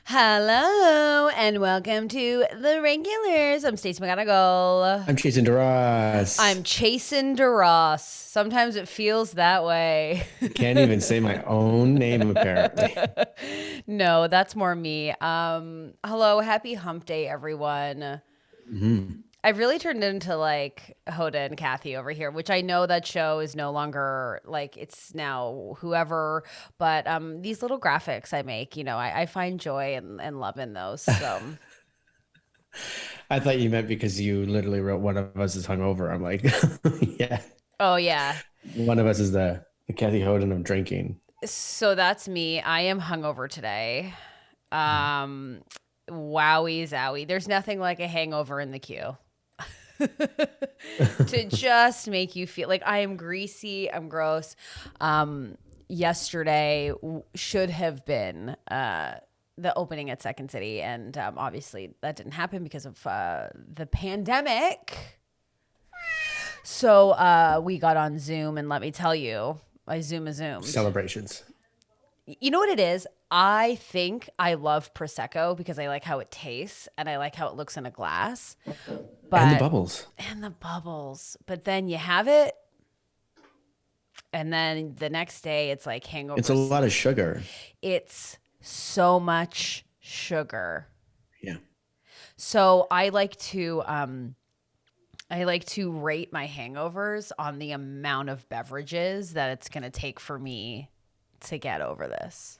Hello and welcome to The Regulars. I'm Stacey McGonigal. I'm chasing I'm DeRoss. chasing DeRoss. Sometimes it feels that way. I can't even say my own name, apparently. No, that's more me. Hello, happy hump day, everyone. Mhm. I've really turned into like Hoda and Kathy over here, which I know that show is no longer like it's now whoever, but these little graphics I make, I find joy and love in those. So I thought you meant because you literally wrote one of us is hungover. I'm like, yeah, oh yeah. one of us is the Kathy Hoden of drinking. So that's me. I am hungover today. Um, Wowie zowie. There's nothing like a hangover in the queue to just make you feel like I am greasy. I'm gross. Yesterday should have been the opening at Second City, and obviously that didn't happen because of the pandemic. So we got on Zoom, and let me tell you, I zoomed. Celebrations. You know what it is? I think I love Prosecco because I like how it tastes and I like how it looks in a glass. And the But, bubbles. and the bubbles. But then you have it, and then the next day it's like It's a hangovers. lot of sugar. It's so much sugar. Yeah. So I like to rate my hangovers on the amount of beverages that it's going to take for me to get over this.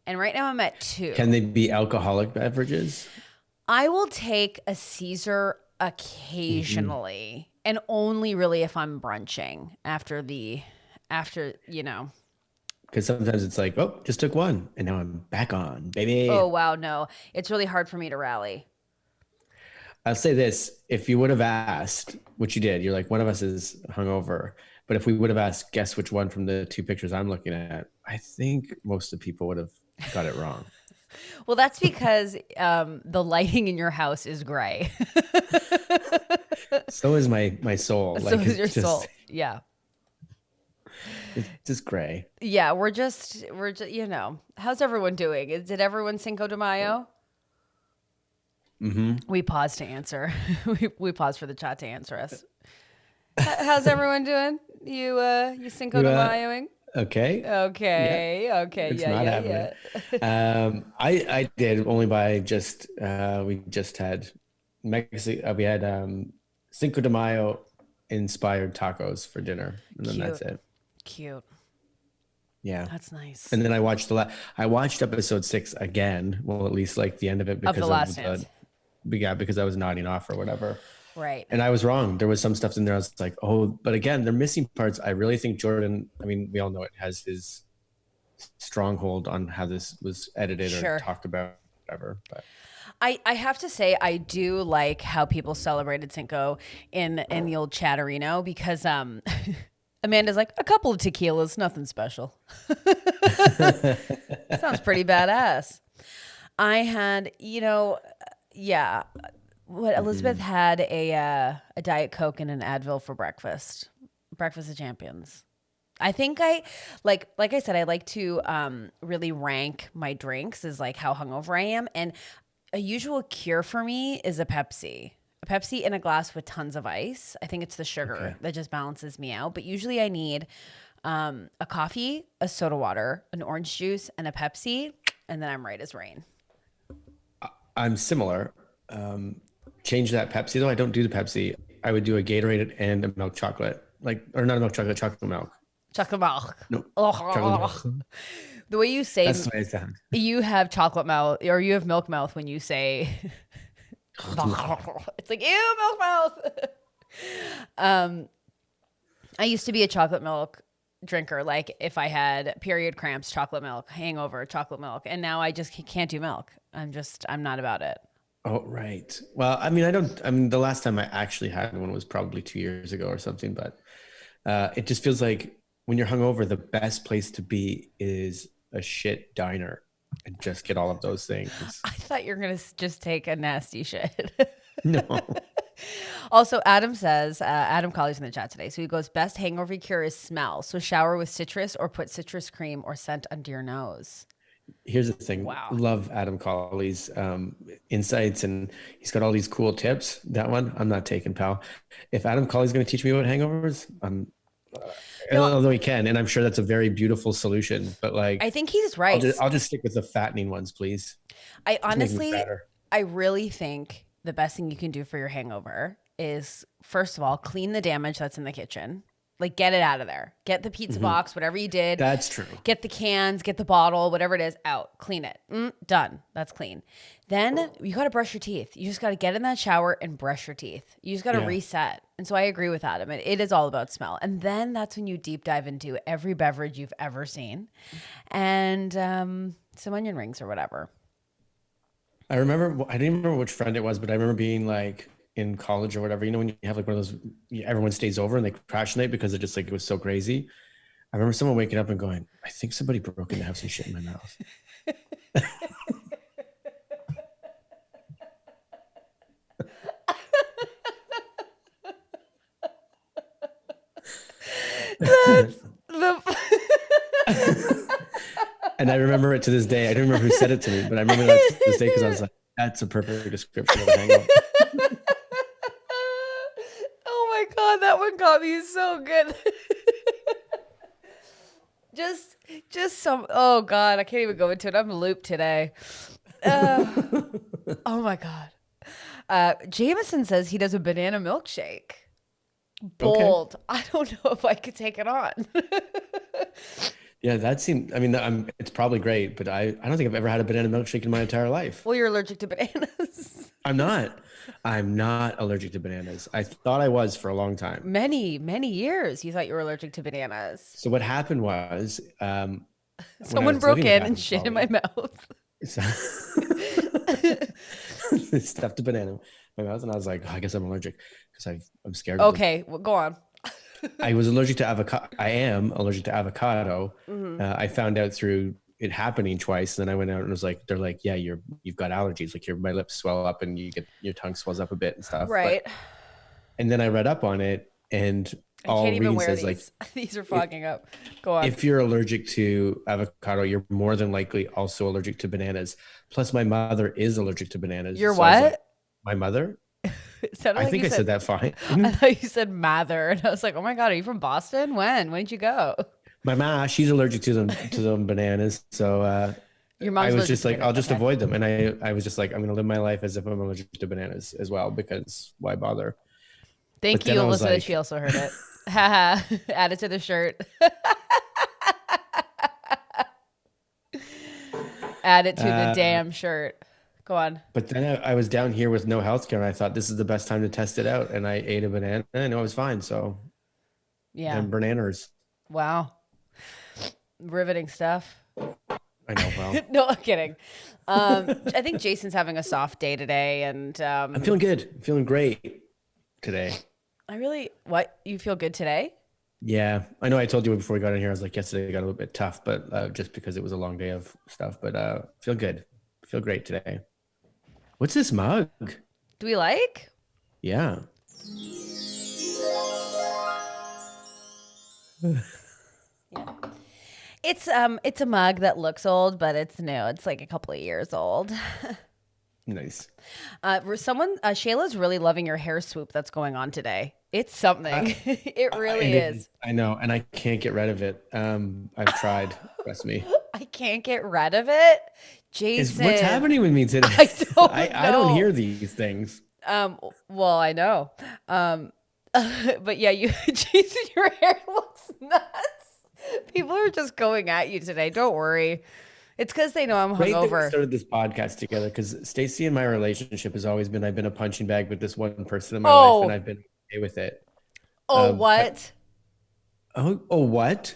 And right now I'm at Can 2. they be alcoholic beverages? I will take a Caesar Hmm. occasionally and only really if I'm brunching after, Because sometimes it's like, oh, just took one, and now I'm back on, baby. oh wow, no. It's really hard for me to rally. I'll say this: if you would have asked, which you did, you're like, one of us is hungover. But if we would have asked, guess which one from the two pictures I'm looking at, I think most of the people would have got it wrong. Well, that's because the lighting in your house is gray. So is my soul. So Like is your it's just soul. Yeah. it's just gray. Yeah, we're just, how's everyone doing? Did everyone Cinco de Mayo? Hmm. We paused to answer. We paused for the chat to answer us. How's everyone doing? You Cinco You de Mayoing? okay? Yeah, Okay. Okay. it's Yeah. not Yeah. happening. Yeah. I did only by just we just had Mexico. We had Cinco de Mayo inspired tacos for dinner, and then that's Cute. it. Cute. Yeah. That's nice. And then I watched episode 6 again. Well, at least like the end of it Of the because last of dance. yeah, because I was nodding off or whatever. Right. And I was wrong. There was some stuff in there. I was like, oh, but again, they're missing parts. I really think Jordan. I mean, we all know it has his stronghold on how this was edited or Sure. talked about, whatever. But I have to say I do like how people celebrated Cinco in the old Chatterino because Amanda's like a couple of tequilas, nothing special. Sounds pretty badass. I had, yeah, what Elizabeth Mhm. had a Diet Coke and an Advil for breakfast. Breakfast of champions. I think I like I said, I like to really rank my drinks as like how hungover I am. And a usual cure for me is a Pepsi. A Pepsi in a glass with tons of ice. I think it's the Okay. sugar that just balances me out. But usually I need a coffee, a soda water, an orange juice, and a Pepsi, and then I'm right as rain. I'm similar. Um, Change that Pepsi though. I don't do the Pepsi. I would do a Gatorade and a milk chocolate, like or not a milk chocolate, chocolate milk. Chocolate milk. No, chocolate Oh, milk. the way you say That's the way it sounds. you have chocolate mouth or you have milk mouth when you say it's like ew milk mouth. um, I used to be a chocolate milk drinker. Like if I had period cramps, chocolate milk, hangover, chocolate milk, and now I just can't do milk. I'm not about it. Oh, right. Well, I mean, I don't. I mean, the last time I actually had one was probably 2 years ago or something. But it just feels like when you're hungover, the best place to be is a shit diner and just get all of those things. I thought you were gonna just take a nasty shit. No. Also, Adam says, Adam Colley's in the chat today. So he goes, best hangover cure is smell. So shower with citrus or put citrus cream or scent under your nose. Here's the thing. Wow. Love Adam Colley's insights, and he's got all these cool tips. That one I'm not taking, pal. If Adam Colley's going to teach me about hangovers, No, although he can, and I'm sure that's a very beautiful solution, but I like think he's right. I'll just stick with the fattening ones, please. I Just make me honestly, fatter. I really think the best thing you can do for your hangover is, first of all, clean the damage that's in the kitchen. Like, get it out of there. Get the pizza Hmm. box, whatever you did. That's true. Get the cans, get the bottle, whatever it is, out. Clean it. Done. That's clean. Then you got to brush your teeth. You just got to get in that shower and brush your teeth. You just got to Yeah. reset. And so I agree with Adam. It is all about smell. And then that's when you deep dive into every beverage you've ever seen and some onion rings or whatever. I remember, I didn't remember which friend it was, but I remember being like in college or whatever, you know, when you have like one of those, everyone stays over and they crash night because it just like, it was so crazy. I remember someone waking up and going, I think somebody broke in to have some shit in my mouth. That's the And I remember it to this day. I don't remember who said it to me, but I remember that to this day because I was like, that's a perfect description of a hangover. Oh my God, that one got me so good. just some, oh God, I can't even go into it. I'm looped today. Oh my God. Jameson says he does a banana milkshake. Bold. I don't know if I could take it on. Yeah, that seemed, I mean, it's probably great, but I don't think I've ever had a banana milkshake in my entire life. Well, you're allergic to bananas. I'm not. I'm not allergic to bananas. I thought I was for a long time. Many years you thought you were allergic to bananas. So what happened was, when I Someone was broke living with in and Adam shit in my Colley, mouth. stuffed a banana in my mouth, and I was like, oh, I guess I'm allergic because I'm scared. Okay, well, go on. I was allergic to avocado. I am allergic to avocado. I found out through it happening twice. And then I went out and was like, they're like, yeah, you've got allergies. Like my lips swell up and your tongue swells up a bit and stuff. Right. And then I read up on it, and I all can't even reading wear says these. like, These are fogging up. Go on. if you're allergic to avocado, you're more than likely also allergic to bananas. Plus, my mother is allergic to bananas. You're So I was what? like, my mother? It sounded I like think you I said that fine. I thought you said Mather, and I was like, "Oh my God, are you from Boston? When did you go?" My ma, she's allergic to them Your bananas. So mom's I was allergic just to like, I'll bananas. just Okay. avoid them. And I was just like, I'm going to live my life as if I'm allergic to bananas as well, because why bother? Thank But then you, I was Alyssa, that like, she also heard it. Haha. Add it to the shirt. Add it to the damn shirt. Go on. but then I was down here with no healthcare, and I thought this is the best time to test it out. And I ate a banana, and it was fine. So Yeah. then bananas. Wow. Riveting stuff. I know. Well, No, I'm kidding. I think Jason's having a soft day today, and I'm feeling good. I'm feeling great today. what? You feel good today? Yeah, I know I told you before we got in here, I was like, yesterday got a little bit tough, but just because it was a long day of stuff, but feel good. Feel great today. What's this mug? Do we like? Yeah. Yeah. It's a mug that looks old, but it's new. It's like a couple of years old. Nice. Shayla's really loving your hair swoop that's going on today. It's something. It really It is. I know, and I can't get rid of it. I've tried. Trust me. I can't get rid of it. Jason. What's happening with me today? I don't I don't know. hear these things. Well, I know. But yeah, Jason, your hair looks nuts. People are just going at you today. Don't worry. It's because they know I'm Great that we hungover. started this podcast together, because Stacey and my relationship has always been, I've been a punching bag with this one person in my life, and I've been okay with it. Oh, Um, what? Oh, what?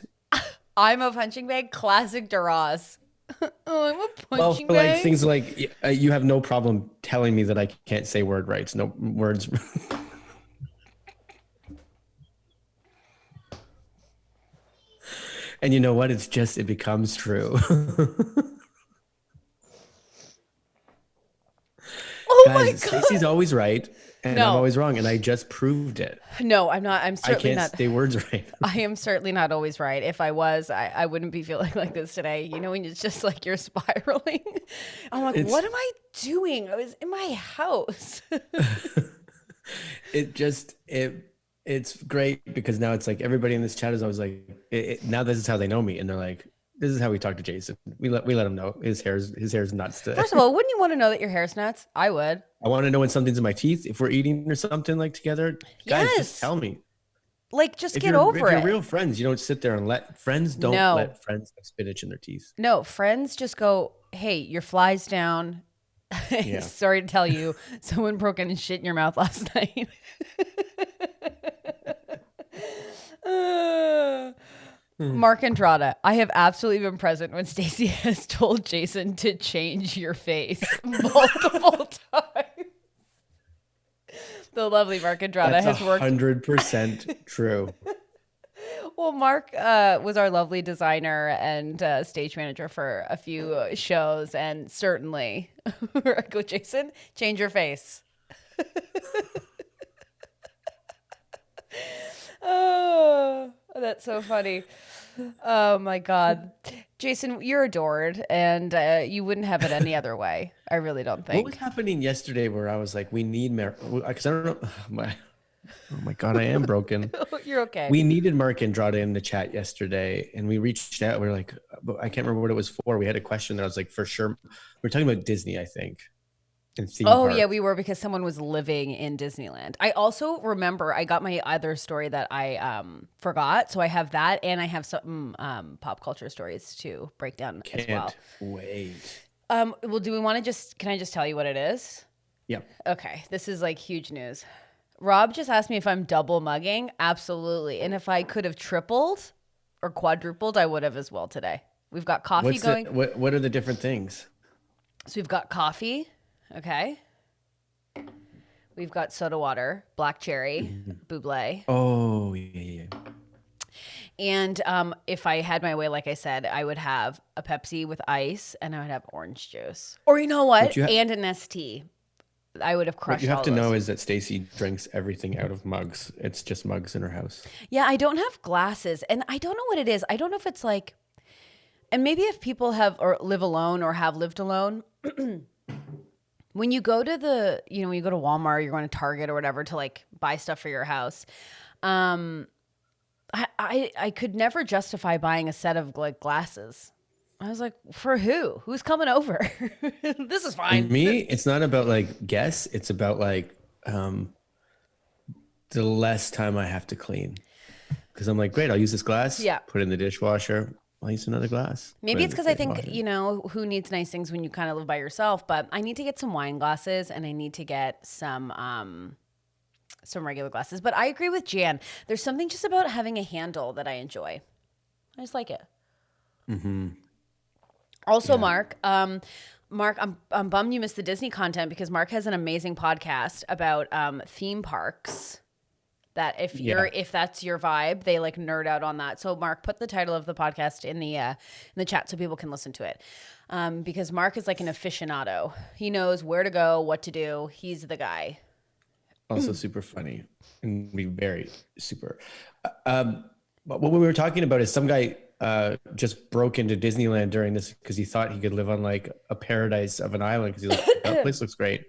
I'm a punching bag. Classic DeRoss. Oh, I'm a Well, punching for like bag. things like you have no problem telling me that I can't say word rights, no words. And you know what? It becomes true. Oh my Because Stacey's God. always right and I'm No, always wrong. And I just proved it. no, I'm not. I'm I certainly can't not. say words right. I am certainly not always right. If I was, I wouldn't be feeling like this today. You know, when it's just like you're spiraling. I'm like, what It's am I doing? I was in my house. it just it's great because now it's like everybody in this chat is always like now this is how they know me and they're like this is how we talk to Jason. We let him know his hair's nuts today. First of all, wouldn't you want to know that your hair's nuts? I would. I want to know when something's in my teeth if we're eating or something like together. Guys, just Yes. tell me. Like, just If get you're if over you're it. real friends, you don't sit there and let friends don't No, let friends have spinach in their teeth. no, friends just go, hey, your fly's down. Yeah. Sorry to tell you, someone broke in and shit in your mouth last night. Mark Andrada, I have absolutely been present when Stacey has told Jason to change your face multiple times. The lovely Mark Andrada That's has worked. 100% true. Well, Mark was our lovely designer and stage manager for a few shows, and certainly, I go, Jason, change your face. Oh, that's so funny. Oh my God. Jason, you're adored, and you wouldn't have it any other way. I really don't What was think. happening yesterday where I was like, we need because I don't know. Oh my God, I am broken. You're okay. We needed Mark Andrade in the chat yesterday, and we reached out. We are like, I can't remember what it was for. We had a question that I was like, for sure. We're talking about Disney, I think, and theme Oh yeah, park. we were because someone was living in Disneyland. I also remember I got my other story that I forgot, so I have that, and I have some pop culture stories to break down as well. Can't wait. Well, do we want to just? Can I just tell you what it is? Yeah. Okay, this is like huge news. Rob just asked me if I'm double mugging. Absolutely, and if I could have tripled or quadrupled, I would have as well today. We've got coffee going. What are the different things? So we've got coffee. Okay. We've got soda water, black cherry, buble. Oh yeah. And if I had my way, like I said, I would have a Pepsi with ice and I would have orange juice. Or you know what? And an ST. I would have What crushed you have all to those. know is that Stacey drinks everything out of mugs. It's just mugs in her house. Yeah, I don't have glasses. And I don't know what it is. I don't know if it's like, and maybe if people have or live alone or have lived alone, when you go to when you go to Walmart, you're going to Target or whatever to like buy stuff for your house. I could never justify buying a set of like glasses. I was like, for who? Who's coming over? This is For fine. me, it's not about like guess. It's about like the less time I have to clean. Because I'm like, great, I'll use this glass. Yeah. Put it in the dishwasher. I'll use another glass. Maybe it's because I think, who needs nice things when you kind of live by yourself, but I need to get some wine glasses and I need to get some regular glasses. But I agree with Jan. There's something just about having a handle that I enjoy. I just like it. Mm-hmm. Also, yeah. Mark, I'm bummed you missed the Disney content because Mark has an amazing podcast about theme parks. That if that's your vibe, they like nerd out on that. So Mark, put the title of the podcast in the chat so people can listen to it. Because Mark is like an aficionado. He knows where to go, what to do. He's the guy. Also super funny and be very super. But what we were talking about is some guy just broke into Disneyland during this because he thought he could live on like a paradise of an island because he was like, that place looks great.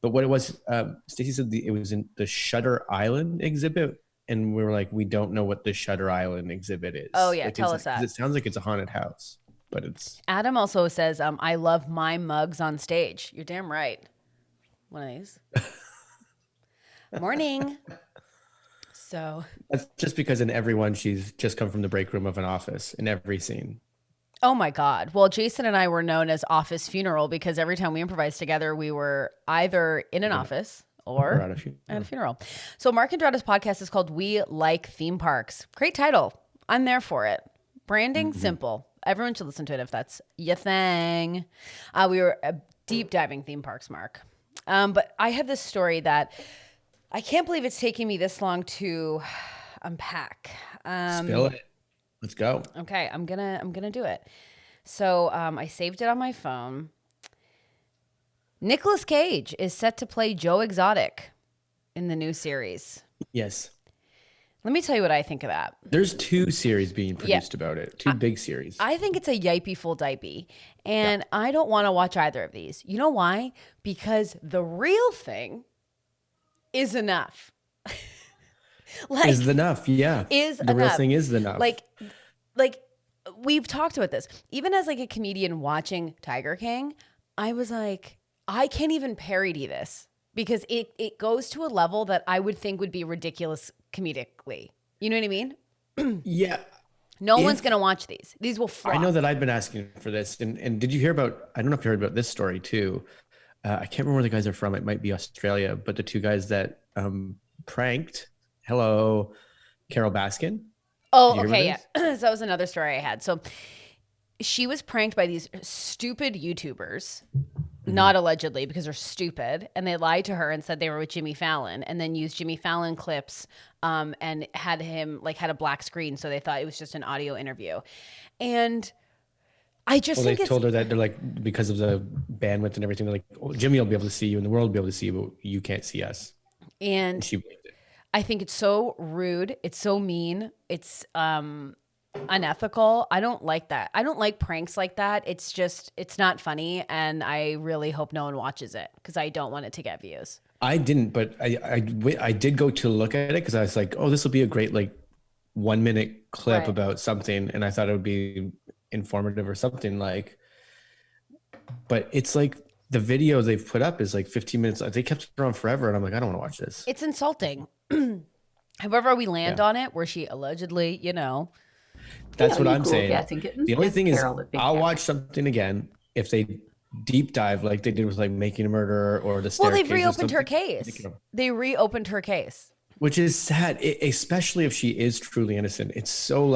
But what it was, Stacey said it was in the Shutter Island exhibit. And we were like, we don't know what the Shutter Island exhibit is. Oh, yeah. Like, Tell us that. It sounds like it's a haunted house, but it's. Adam also says, I love my mugs on stage. You're damn right. One of these. Morning. So. That's just because in every one, she's just come from the break room of an office in every scene. Oh my God. Well, Jason and I were known as Office Funeral because every time we improvised together, we were either in an office or at a funeral. So Mark Andrada's podcast is called We Like Theme Parks. Great title. I'm there for it. Branding, simple. Everyone should listen to it if that's your thing. We were deep diving theme parks, Mark. But I have this story that I can't believe it's taking me this long to unpack. Spill it. Let's go. Okay, I'm gonna do it. So I saved it on my phone. Nicolas Cage is set to play Joe Exotic in the new series. Yes. Let me tell you what I think of that. There's 2 series being produced about it. 2 big series. I think it's a yipey full diaper, and I don't want to watch either of these. You know why? Because the real thing is enough. Is enough, yeah. Is the enough. real thing is enough. Like we've talked about this. Even as like a comedian watching Tiger King, I was like, I can't even parody this because it goes to a level that I would think would be ridiculous comedically. You know what I mean? Yeah. No one's going to watch these. These will flop. I know that I've been asking for this. And did you hear about, I don't know if you heard about this story too. I can't remember where the guys are from. It might be Australia, but the 2 guys that pranked, Carol Baskin. Oh, okay, yeah. So that was another story I had. So she was pranked by these stupid YouTubers, not allegedly because they're stupid, and they lied to her and said they were with Jimmy Fallon, and then used Jimmy Fallon clips, and had a black screen, so they thought it was just an audio interview, and I just think they told her that they're like, because of the bandwidth and everything, they're like, oh, Jimmy will be able to see you and the world will be able to see you, but you can't see us. And she believed it. I think it's so rude. It's so mean. It's unethical. I don't like that. I don't like pranks like that. It's not funny. And I really hope no one watches it because I don't want it to get views. I didn't, but I did go to look at it because I was like, oh, this will be a great 1-minute clip about something. And I thought it would be informative or something like, but it's like the video they've put up is 15 minutes. They kept it on forever. And I'm like, I don't want to watch this. It's insulting. However we land on it, where she allegedly, That's what I'm saying. The only thing is I'll watch something again if they deep dive like they did with Making a Murderer or The Staircase. Well, they've reopened her case. They reopened her case. Which is sad, especially if she is truly innocent. It's so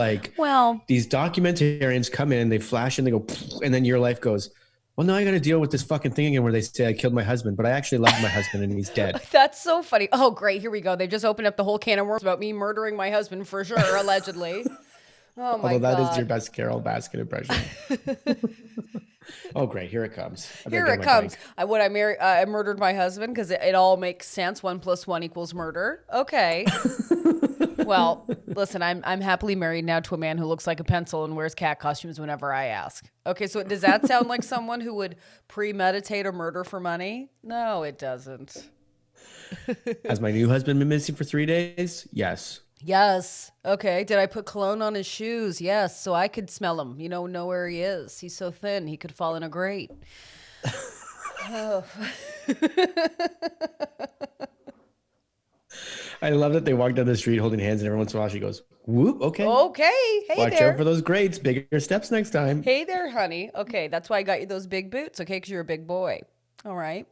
these documentarians come in, they flash and they go, and then your life goes, well, now I got to deal with this fucking thing again where they say I killed my husband, but I actually loved my husband and he's dead. That's so funny. Oh, great. Here we go. They just opened up the whole can of worms about me murdering my husband for sure, allegedly. Oh, my God. Although that is your best Carol Baskin impression. Oh, great. Here it comes. Here it comes. I murdered my husband because it all makes sense. 1 + 1 = murder. Okay. Well, listen, I'm happily married now to a man who looks like a pencil and wears cat costumes whenever I ask. Okay, so does that sound like someone who would premeditate a murder for money? No, it doesn't. Has my new husband been missing for 3 days? Yes. Yes. Okay. Did I put cologne on his shoes? Yes. So I could smell him, know where he is. He's so thin, he could fall in a grate. Oh. I love that they walk down the street holding hands and every once in a while she goes, whoop, okay. Okay. Hey, watch out for those grates. Bigger steps next time. Hey there, honey. Okay. That's why I got you those big boots. Okay. Because you're a big boy. All right.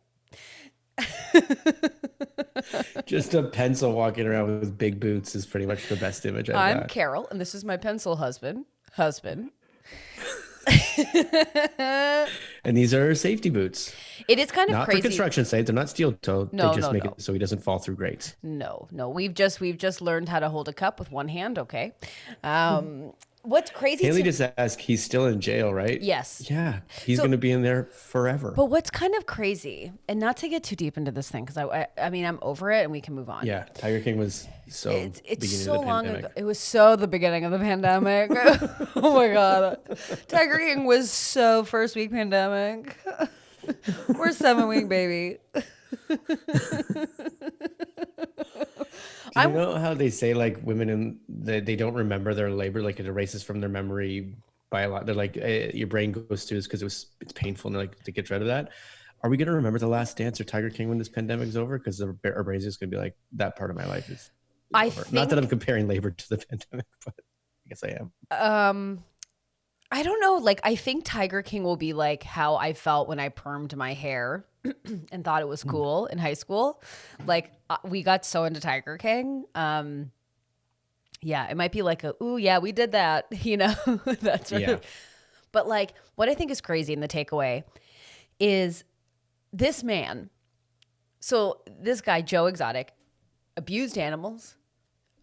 Just a pencil walking around with big boots is pretty much the best image I've got. I'm Carol, and this is my pencil husband. And these are safety boots. It is kind of not crazy. Not for construction sites. They're not steel toe. No, they just make it so he doesn't fall through grates. No. We've just learned how to hold a cup with one hand. Okay. What's crazy? Haley just asked, he's still in jail, right? Yes. Yeah. He's going to be in there forever. But what's kind of crazy, and not to get too deep into this thing, because I mean, I'm over it and we can move on. Yeah. Tiger King was it's so long ago. It was so the beginning of the pandemic. Oh my God. Tiger King was so first week pandemic. We're 7-week baby. Do you know how they say women they don't remember their labor, it erases from their memory by a lot. They're like, your brain goes through this because it's painful and they get rid of that. Are we going to remember The Last Dance or Tiger King when this pandemic is over? Because our brains are just going to be like, that part of my life is over. Not that I'm comparing labor to the pandemic, but I guess I am. I don't know. I think Tiger King will be like how I felt when I permed my hair and thought it was cool in high school. We got so into Tiger King. Yeah, it might be ooh, yeah, we did that. That's right. Yeah. But what I think is crazy in the takeaway is this man. So this guy, Joe Exotic, abused animals,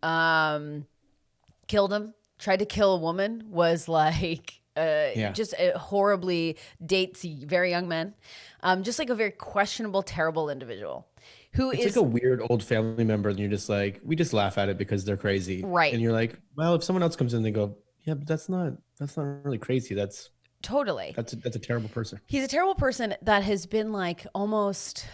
killed him, tried to kill a woman, was Yeah. just horribly dates very young men. Just like a very questionable, terrible individual who It's like is a weird old family member, and you're just like, we just laugh at it because they're crazy. right. And you're like, well, if someone else comes in, they go, yeah, but that's not really crazy. Totally. That's a terrible person. He's a terrible person that has been like almost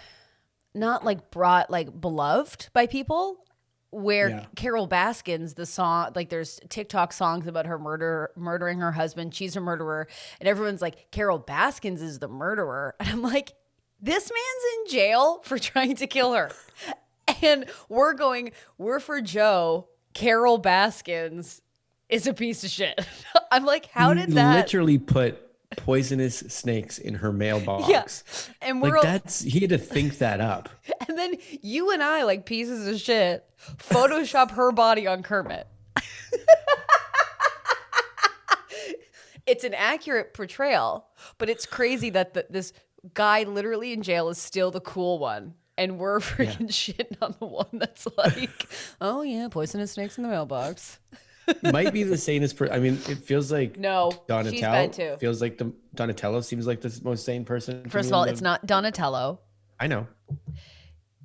not like brought like beloved by people. Where Yeah. Carol Baskins, the song, like there's TikTok songs about her murdering her husband. She's a murderer. And everyone's like, Carol Baskins is the murderer. And I'm like, this man's in jail for trying to kill her. And we're for Joe. Carol Baskins is a piece of shit. I'm like, how did that literally put poisonous snakes in her mailbox? Yeah. And we're like he had to think that up. And then you and I, like pieces of shit, Photoshop her body on Kermit. It's an accurate portrayal, but it's crazy that this guy literally in jail is still the cool one. And we're freaking shitting on the one that's like, oh yeah, poisonous snakes in the mailbox. Might be the sanest person. I mean, it feels like No, Donatello. she's bad too. Feels like Donatello seems like the most sane person. to First me of all, in it's not Donatello, I know.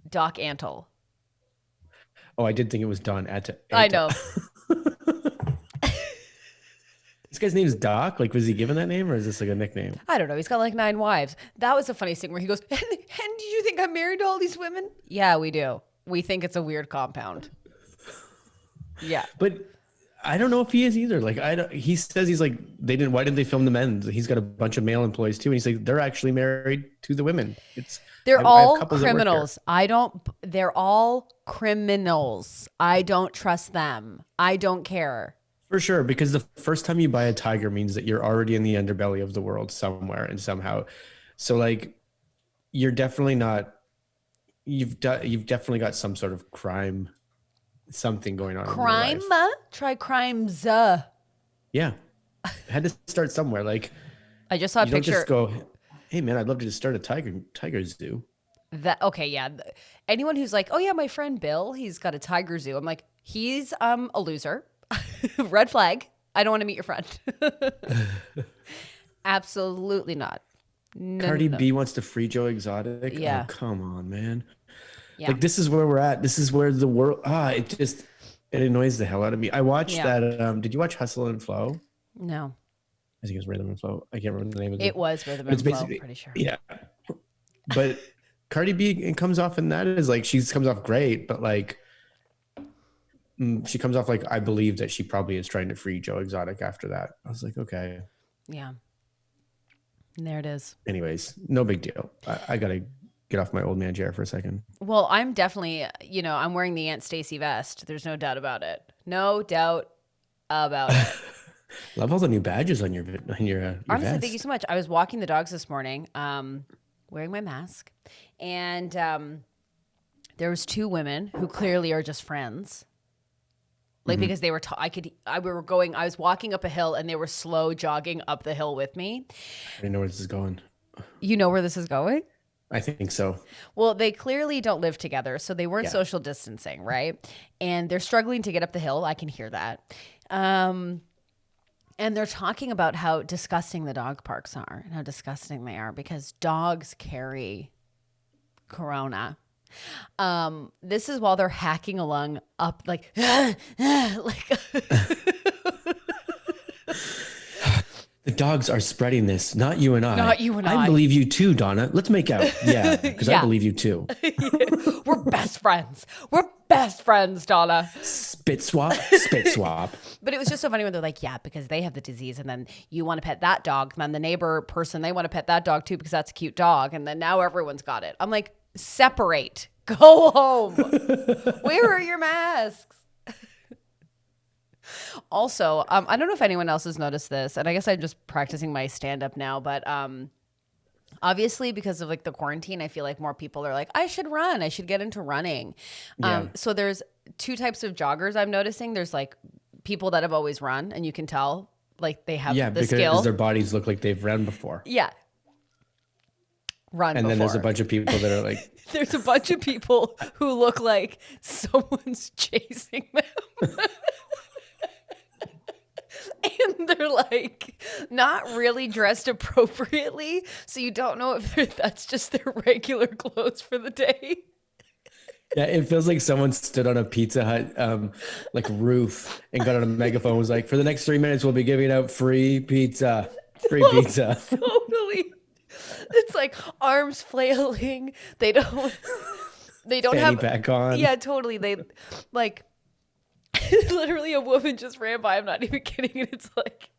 Doc Antle. Oh, I did think it was Don Atta. I know. This guy's name's Doc. Like, was he given that name, or is this like a nickname? I don't know. He's got like 9 wives. That was the funniest thing where he goes, and do you think I'm married to all these women? Yeah, we do. We think it's a weird compound. Yeah. But I don't know if he is either. Like, he says he's like, why didn't they film the men? He's got a bunch of male employees too. And he's like, they're actually married to the women. They're I all have couples that work criminals. They're all criminals. I don't trust them. I don't care. For sure, because the first time you buy a tiger means that you're already in the underbelly of the world somewhere and somehow. So like, you're definitely not. You've definitely got some sort of crime, something going on. Crime? In your life. Try crimes. Yeah, it had to start somewhere. Like, I just saw a you don't picture. just go, hey man, I'd love to just start a tiger zoo. Okay, yeah. Anyone who's like, oh yeah, my friend Bill, he's got a tiger zoo. I'm like, he's a loser. Red flag. I don't want to meet your friend. Absolutely not. No, Cardi no. B wants to free Joe Exotic. Yeah. Oh, come on, man. Yeah. Like, this is where we're at. This is where the world. It annoys the hell out of me. I watched that. Did you watch Hustle and Flow? No. I think it was Rhythm and Flow. I can't remember the name of it. It was Rhythm and Flow, I'm pretty sure. Yeah. But Cardi B comes off in that as like, she comes off great, but like, she comes off like, I believe that she probably is trying to free Joe Exotic after that. I was like, okay. Yeah. And there it is. Anyways, no big deal. I got to get off my old man chair for a second. Well, I'm definitely, I'm wearing the Aunt Stacy vest. There's no doubt about it. No doubt about it. Love all the new badges on your Honestly, vest. thank you so much. I was walking the dogs this morning, wearing my mask, and there was 2 women who clearly are just friends. Like, because they were, I was walking up a hill and they were slow jogging up the hill with me. I didn't know where this is going. You know where this is going? I think so. Well, they clearly don't live together, so they weren't social distancing, right? And they're struggling to get up the hill. I can hear that. And they're talking about how disgusting the dog parks are and how disgusting they are because dogs carry corona. This is while they're hacking along up like like The dogs are spreading this, not you and I. Not you and I. I believe you too, Donna. Let's make out. Yeah, because I believe you too. We're best friends. We're best friends, Donna. Spit swap, spit swap. But it was just so funny when they're like, yeah, because they have the disease, and then you want to pet that dog, and then the neighbor person, they want to pet that dog too because that's a cute dog, and then now everyone's got it. I'm like, separate. Go home. Where are your masks? Also, I don't know if anyone else has noticed this, and I guess I'm just practicing my stand-up now, but obviously because of like the quarantine, I feel like more people are like, I should run. I should get into running. Yeah. So there's 2 types of joggers I'm noticing. There's like people that have always run, and you can tell like they have the skill. Because their bodies look like they've run before. Yeah. And then there's a bunch of people that are like... There's a bunch of people who look like someone's chasing them. And they're like not really dressed appropriately, so you don't know if that's just their regular clothes for the day. Yeah, it feels like someone stood on a Pizza Hut like roof and got on a megaphone and was like, for the next 3 minutes, we'll be giving out free pizza. Free pizza. Totally. It's like arms flailing. They don't Fanny have pack on. yeah, totally. They like literally a woman just ran by. I'm not even kidding. And it's like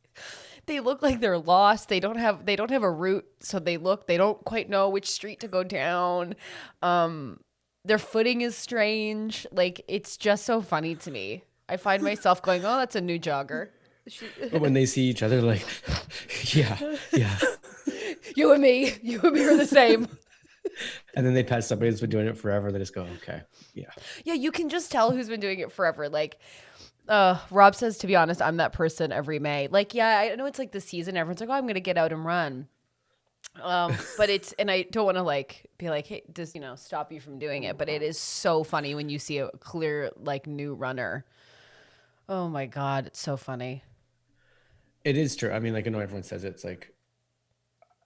they look like they're lost. They don't have a route, so they don't quite know which street to go down. Their footing is strange. Like it's just so funny to me. I find myself going, "Oh, that's a new jogger." But when they see each other, like, yeah, yeah. You and me are the same. And then they pass somebody that's been doing it forever. They just go, okay, yeah. Yeah, you can just tell who's been doing it forever. Like, Rob says, to be honest, I'm that person every May. Like, yeah, I know it's like the season. Everyone's like, oh, I'm going to get out and run. But and I don't want to like be like, hey, just, stop you from doing it. But it is so funny when you see a clear, like, new runner. Oh my God, it's so funny. It is true. I mean, like, I know everyone says it. It's like,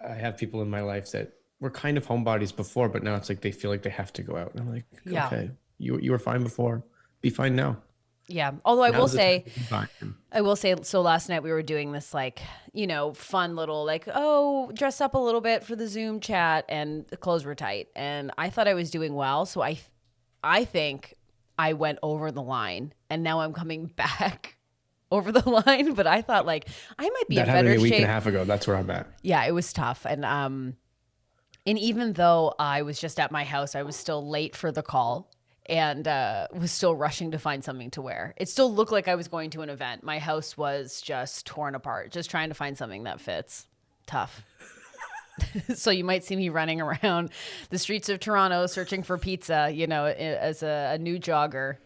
I have people in my life that were kind of homebodies before, but now it's like they feel like they have to go out. And I'm like, Yeah. okay, you were fine before. Be fine now. Yeah. Although I will Now's the time say, to be fine. so last night we were doing this like, fun little like, oh, dress up a little bit for the Zoom chat, and the clothes were tight. And I thought I was doing well. So I think I went over the line, and now I'm coming back over the line. But I thought like I might be That in happened better a week shape. and a half ago. That's where I'm at. Yeah, it was tough. And even though I was just at my house, I was still late for the call. And was still rushing to find something to wear. It still looked like I was going to an event. My house was just torn apart, just trying to find something that fits. Tough. So you might see me running around the streets of Toronto searching for pizza, as a new jogger,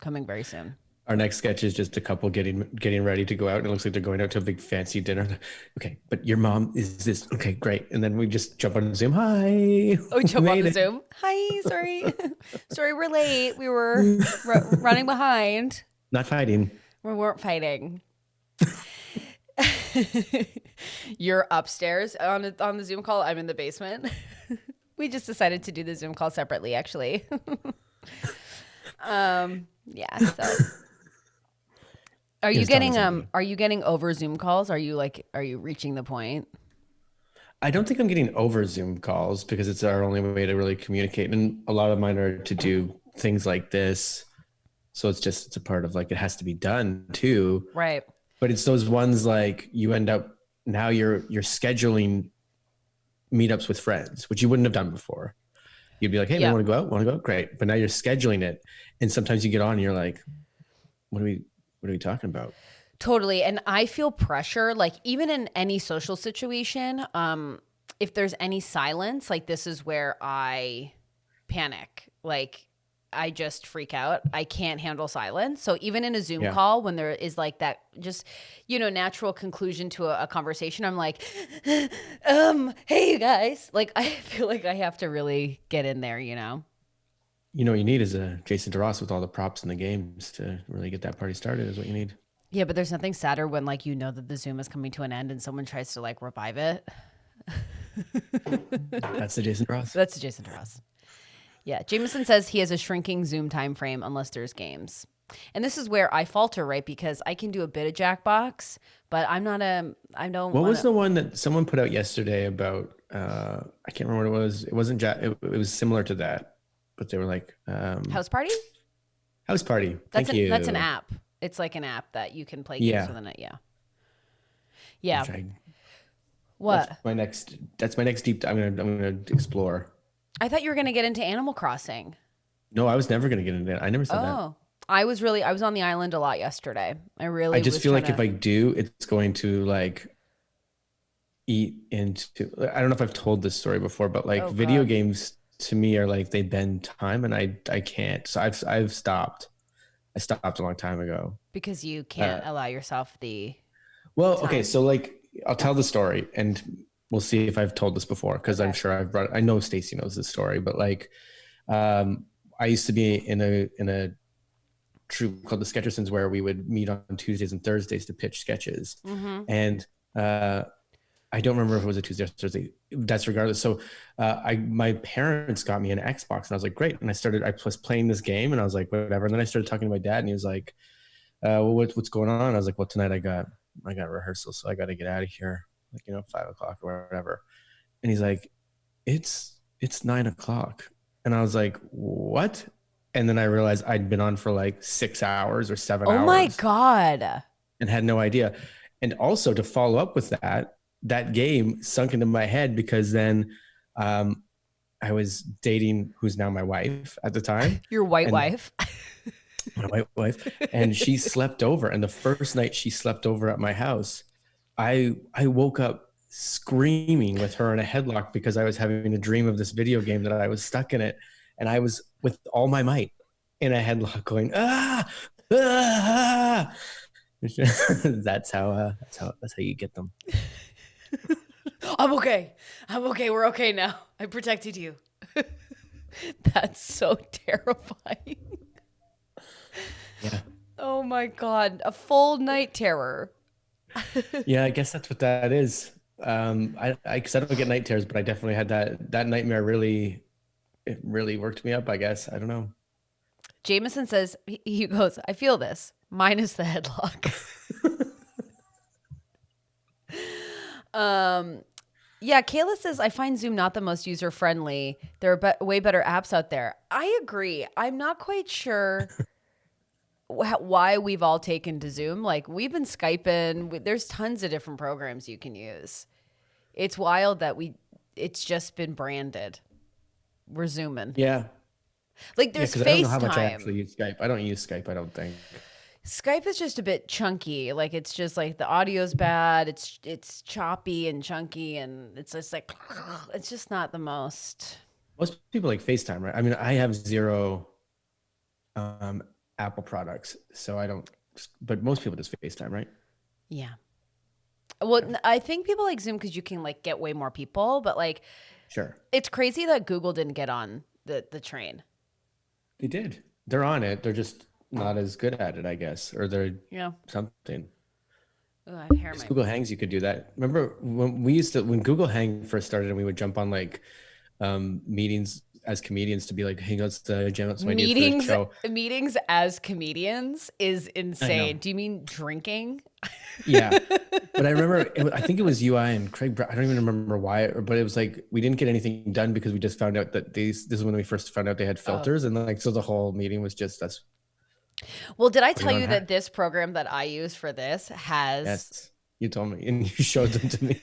coming very soon. Our next sketch is just a couple getting ready to go out, and it looks like they're going out to a big fancy dinner. Okay, but your mom is this. Okay, great. And then we just jump on Zoom. Hi. Oh, jump on the it. Zoom. Hi, sorry. Sorry, we're late. We were running behind. Not fighting. We weren't fighting. You're upstairs on the Zoom call. I'm in the basement. We just decided to do the Zoom call separately, actually. Yeah. So, are you getting over Zoom calls? Are you reaching the point? I don't think I'm getting over Zoom calls because it's our only way to really communicate, and a lot of mine are to do things like this. So it's a part of like it has to be done too. Right. But it's those ones like you end up now you're scheduling meetups with friends, which you wouldn't have done before. You'd be like, hey, Yeah. man, want to go out? Want to go? Great. But now you're scheduling it. And sometimes you get on and you're like, what are we talking about? Totally. And I feel pressure, like even in any social situation, if there's any silence, like this is where I panic. Like I just freak out. I can't handle silence. So even in a Zoom call, when there is like that just, natural conclusion to a conversation, I'm like, hey, you guys. Like I feel like I have to really get in there, You know what you need is a Jason DeRoss with all the props and the games to really get that party started is what you need. Yeah, but there's nothing sadder when like that the Zoom is coming to an end and someone tries to like revive it. That's the Jason DeRoss. That's the Jason DeRoss. Yeah, Jameson says he has a shrinking Zoom time frame unless there's games. And this is where I falter, right? Because I can do a bit of Jackbox, but I don't. What was the one that someone put out yesterday about, I can't remember what it was. It wasn't it was similar to that, but they were like. House Party? House Party. That's an app. It's like an app that you can play games with in it. Yeah. Yeah. What? That's my next deep. I'm gonna explore. I thought you were gonna get into Animal Crossing. No, I was never gonna get into it. I never said that. Oh, I was on the island a lot yesterday. I just feel like if I do, it's going to like eat into. I don't know if I've told this story before, but like video games to me are like they bend time, and I can't. So I've stopped. I stopped a long time ago because you can't allow yourself the. Well, time. Okay, so like I'll tell the story, and we'll see if I've told this before because I'm sure I know Stacey knows this story, but like, I used to be in a troupe called the Sketchersons where we would meet on Tuesdays and Thursdays to pitch sketches, and Uh, I don't remember if it was a Tuesday or Thursday. That's regardless. So my parents got me an Xbox, and I was like, great. And I was playing this game, and I was like, whatever. And then I started talking to my dad, and he was like, well, what's going on? I was like, well, tonight I got rehearsal, so I got to get out of here, like 5 o'clock or whatever. And he's like, it's 9 o'clock, and I was like, what? And then I realized I'd been on for like 6 hours or seven Oh my hours God. and had no idea. And also to follow up with that game sunk into my head because then um, I was dating who's now my wife at the time. Your white And wife. my white wife, and she slept over. And the first night she slept over at my house, I woke up screaming with her in a headlock because I was having a dream of this video game that I was stuck in it, and I was with all my might in a headlock going ah. That's how you get them. I'm okay. We're okay now. I protected you. That's so terrifying. Yeah. Oh my God. A full night terror. Yeah, I guess that's what that is. Because I don't get night terrors, but I definitely had that nightmare. It really worked me up, I guess. I don't know. Jameson says, he goes, I feel this, minus the headlock. Yeah, Kayla says, I find Zoom not the most user-friendly. There are way better apps out there. I agree. I'm not quite sure why we've all taken to Zoom. Like, we've been Skyping. There's tons of different programs you can use. It's wild that it's just been branded. We're Zooming. Yeah. Like, there's because I don't know how much I FaceTime. actually use Skype. I don't use Skype, I don't think. Skype is just a bit chunky. Like, it's just like the audio's bad. It's choppy and chunky, and it's just like it's just not the most. Most people like FaceTime, right? I mean, I have zero Apple products, so I don't. But most people just FaceTime, right? Yeah. Well, I think people like Zoom because you can like get way more people, but like, Sure. it's crazy that Google didn't get on the train. They did. They're on it. They're just not as good at it, I guess, or they're something. Ooh, I have hair in my. Google Hangs, you could do that. Remember when Google Hang first started, and we would jump on like meetings as comedians to be like, "Hey, let's jam up some ideas for the show." Meetings as comedians is insane. Do you mean drinking? Yeah, but I remember. I think it was UI and Craig. I don't even remember why, but it was like we didn't get anything done because we just found out that this is when we first found out they had filters, and like so the whole meeting was just us. Well, did I tell you that this program that I use for this has? Yes, you told me, and you showed them to me.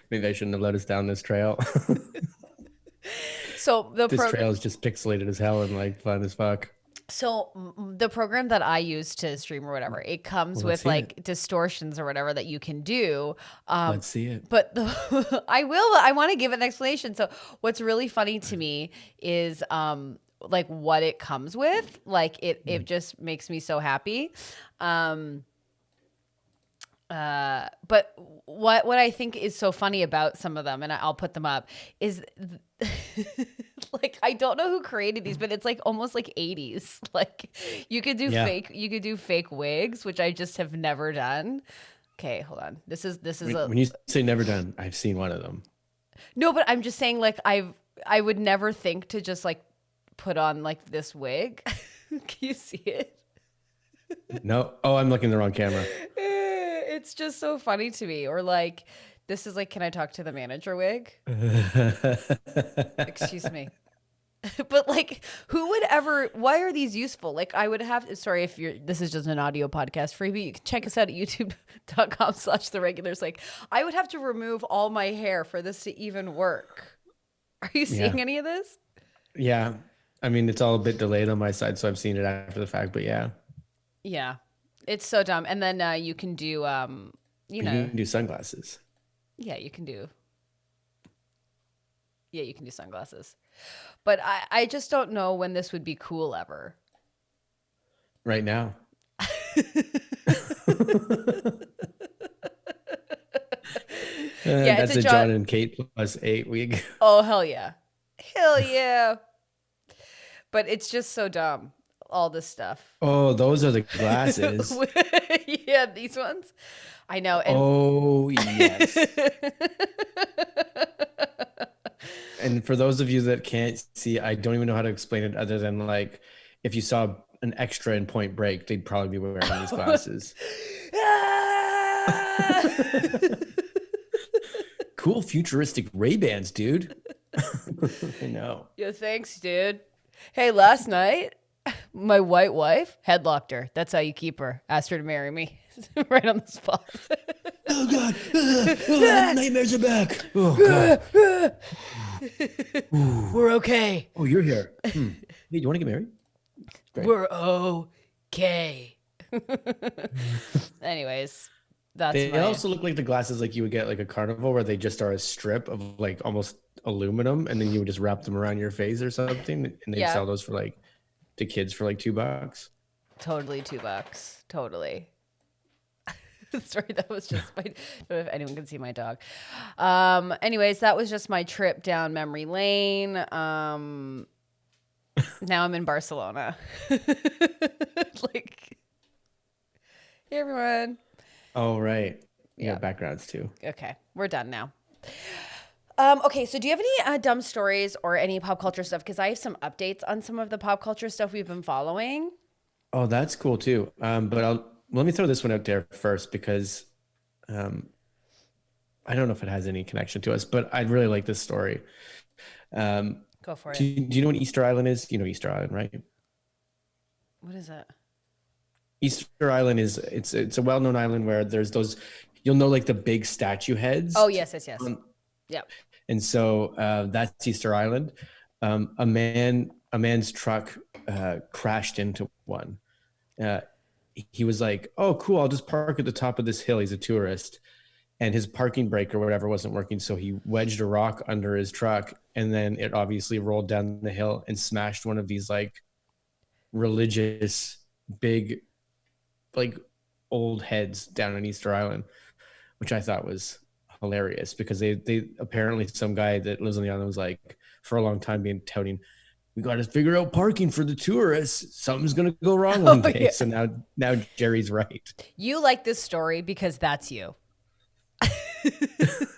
Maybe I shouldn't have led us down this trail. So this trail is just pixelated as hell and like fun as fuck. So the program that I use to stream or whatever, it comes with like distortions or whatever that you can do. Let's see it. But I want to give an explanation. So what's really funny to me is like what it comes with. Like it just makes me so happy. But what I think is so funny about some of them, and I'll put them up, is like I don't know who created these, but it's like almost like 80s. Like you could do fake wigs, which I just have never done. Okay, hold on. This is when you say never done, I've seen one of them. No, but I'm just saying like I would never think to just like put on like this wig. Can you see it? No. Oh, I'm looking at the wrong camera. It's just so funny to me. Or like, this is like, can I talk to the manager wig? Excuse me. But like, who would ever, why are these useful? Like I would have, sorry if this is just an audio podcast freebie. You can check us out at youtube.com/theregulars. Like I would have to remove all my hair for this to even work. Are you seeing any of this? Yeah. I mean, it's all a bit delayed on my side, so I've seen it after the fact, but yeah. Yeah. It's so dumb. And then you can do, you can do sunglasses. Yeah, you can do sunglasses. But I just don't know when this would be cool ever. Right now. That's a John and Kate +8 week. Oh, hell yeah. Hell yeah. But it's just so dumb. all this stuff. Oh, those are the glasses. Yeah, these ones. I know. And Oh, yes. And for those of you that can't see, I don't even know how to explain it other than like if you saw an extra in Point Break, they'd probably be wearing these glasses. Cool futuristic Ray-Bans, dude. I know. Yeah, thanks, dude. Hey, last night, my white wife headlocked her. That's how you keep her. Asked her to marry me. Right on the spot. Oh God! Nightmares are back. Oh God! We're okay. Oh, you're here. Hey, do you want to get married? Great. We're okay. Anyways, that's They my... also look like the glasses like you would get like a carnival where they just are a strip of like almost aluminum, and then you would just wrap them around your face or something, and they'd sell those for like to kids for like $2. Totally $2. Totally. Sorry, that was just my... I don't know if anyone can see my dog. Anyways, that was just my trip down memory lane. Now I'm in Barcelona. Like, hey, everyone. Oh, right. Yeah. Yeah, backgrounds too. Okay, we're done now. Okay, so do you have any dumb stories or any pop culture stuff? Because I have some updates on some of the pop culture stuff we've been following. Oh, that's cool too. But let me throw this one out there first because I don't know if it has any connection to us, but I'd really like this story. Go for it. Do you know what Easter Island is? You know Easter Island, right? What is it? Easter Island is it's a well-known island where there's those, you'll know, like the big statue heads. Oh, yes. Yep. And so that's Easter Island. A man's truck crashed into one. He was like, "Oh, cool! I'll just park at the top of this hill." He's a tourist, and his parking brake or whatever wasn't working, so he wedged a rock under his truck, and then it obviously rolled down the hill and smashed one of these like religious big, like old heads down on Easter Island, which I thought was hilarious because they apparently some guy that lives on the island was like for a long time being touting, we got to figure out parking for the tourists. Something's going to go wrong one day. Yeah. So now Jerry's right. You like this story because that's you.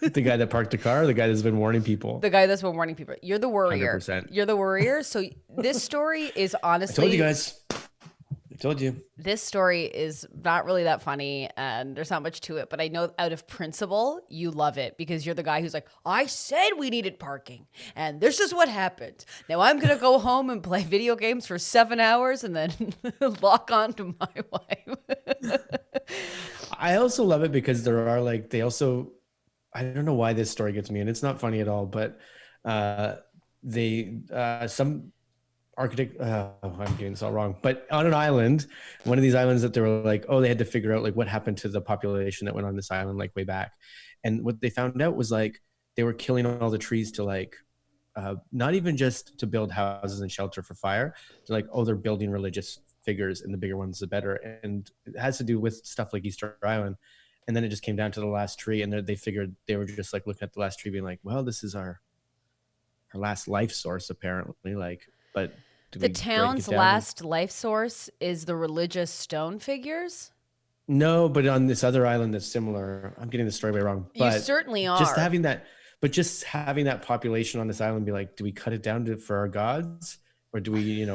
The guy that parked the car, the guy that's been warning people. The guy that's been warning people. You're the worrier. 100%. You're the worrier. So this story is honestly... I told you guys. I told you. This story is not really that funny and there's not much to it, but I know out of principle, you love it because you're the guy who's like, I said we needed parking and this is what happened. Now I'm going to go home and play video games for 7 hours and then lock on to my wife. I also love it because there are like, they also, I don't know why this story gets me and it's not funny at all, but some architect, I'm getting this all wrong, but on an island, one of these islands that they were like, oh, they had to figure out like what happened to the population that went on this island like way back. And what they found out was like they were killing all the trees to like not even just to build houses and shelter for fire. They're like, oh, they're building religious figures and the bigger ones the better. And it has to do with stuff like Easter Island. And then it just came down to the last tree and they figured they were just like looking at the last tree being like, well, this is our last life source apparently, like, but the town's last life source is the religious stone figures? No, but on this other island that's similar. I'm getting the story way wrong. But you certainly are. Just having that population on this island be like, do we cut it down for our gods? Or do we,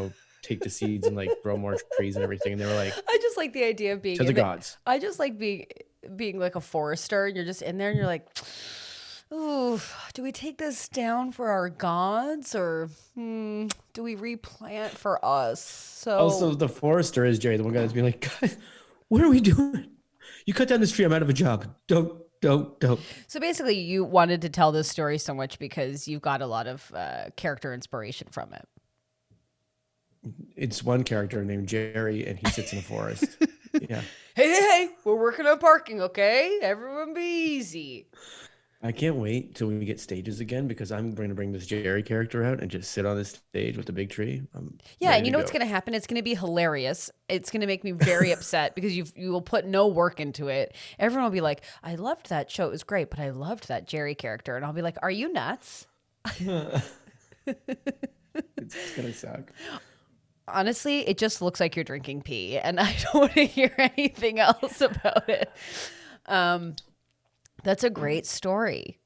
take the seeds and like grow more trees and everything? And they were like, I just like the idea of being to the gods. I just like being like a forester and you're just in there and you're like, ooh, do we take this down for our gods or do we replant for us? So also the forester is Jerry, the one guy that's being like, guys, what are we doing? You cut down this tree, I'm out of a job. Don't. So basically you wanted to tell this story so much because you've got a lot of character inspiration from it. It's one character named Jerry and he sits in a forest. Yeah. Hey, we're working on parking, okay? Everyone be easy. I can't wait till we get stages again because I'm going to bring this Jerry character out and just sit on this stage with the big tree. Yeah, and you know what's going to happen? It's going to be hilarious. It's going to make me very upset because you will put no work into it. Everyone will be like, I loved that show. It was great, but I loved that Jerry character. And I'll be like, are you nuts? It's going to suck. Honestly, it just looks like you're drinking pee, and I don't want to hear anything else about it. That's a great story.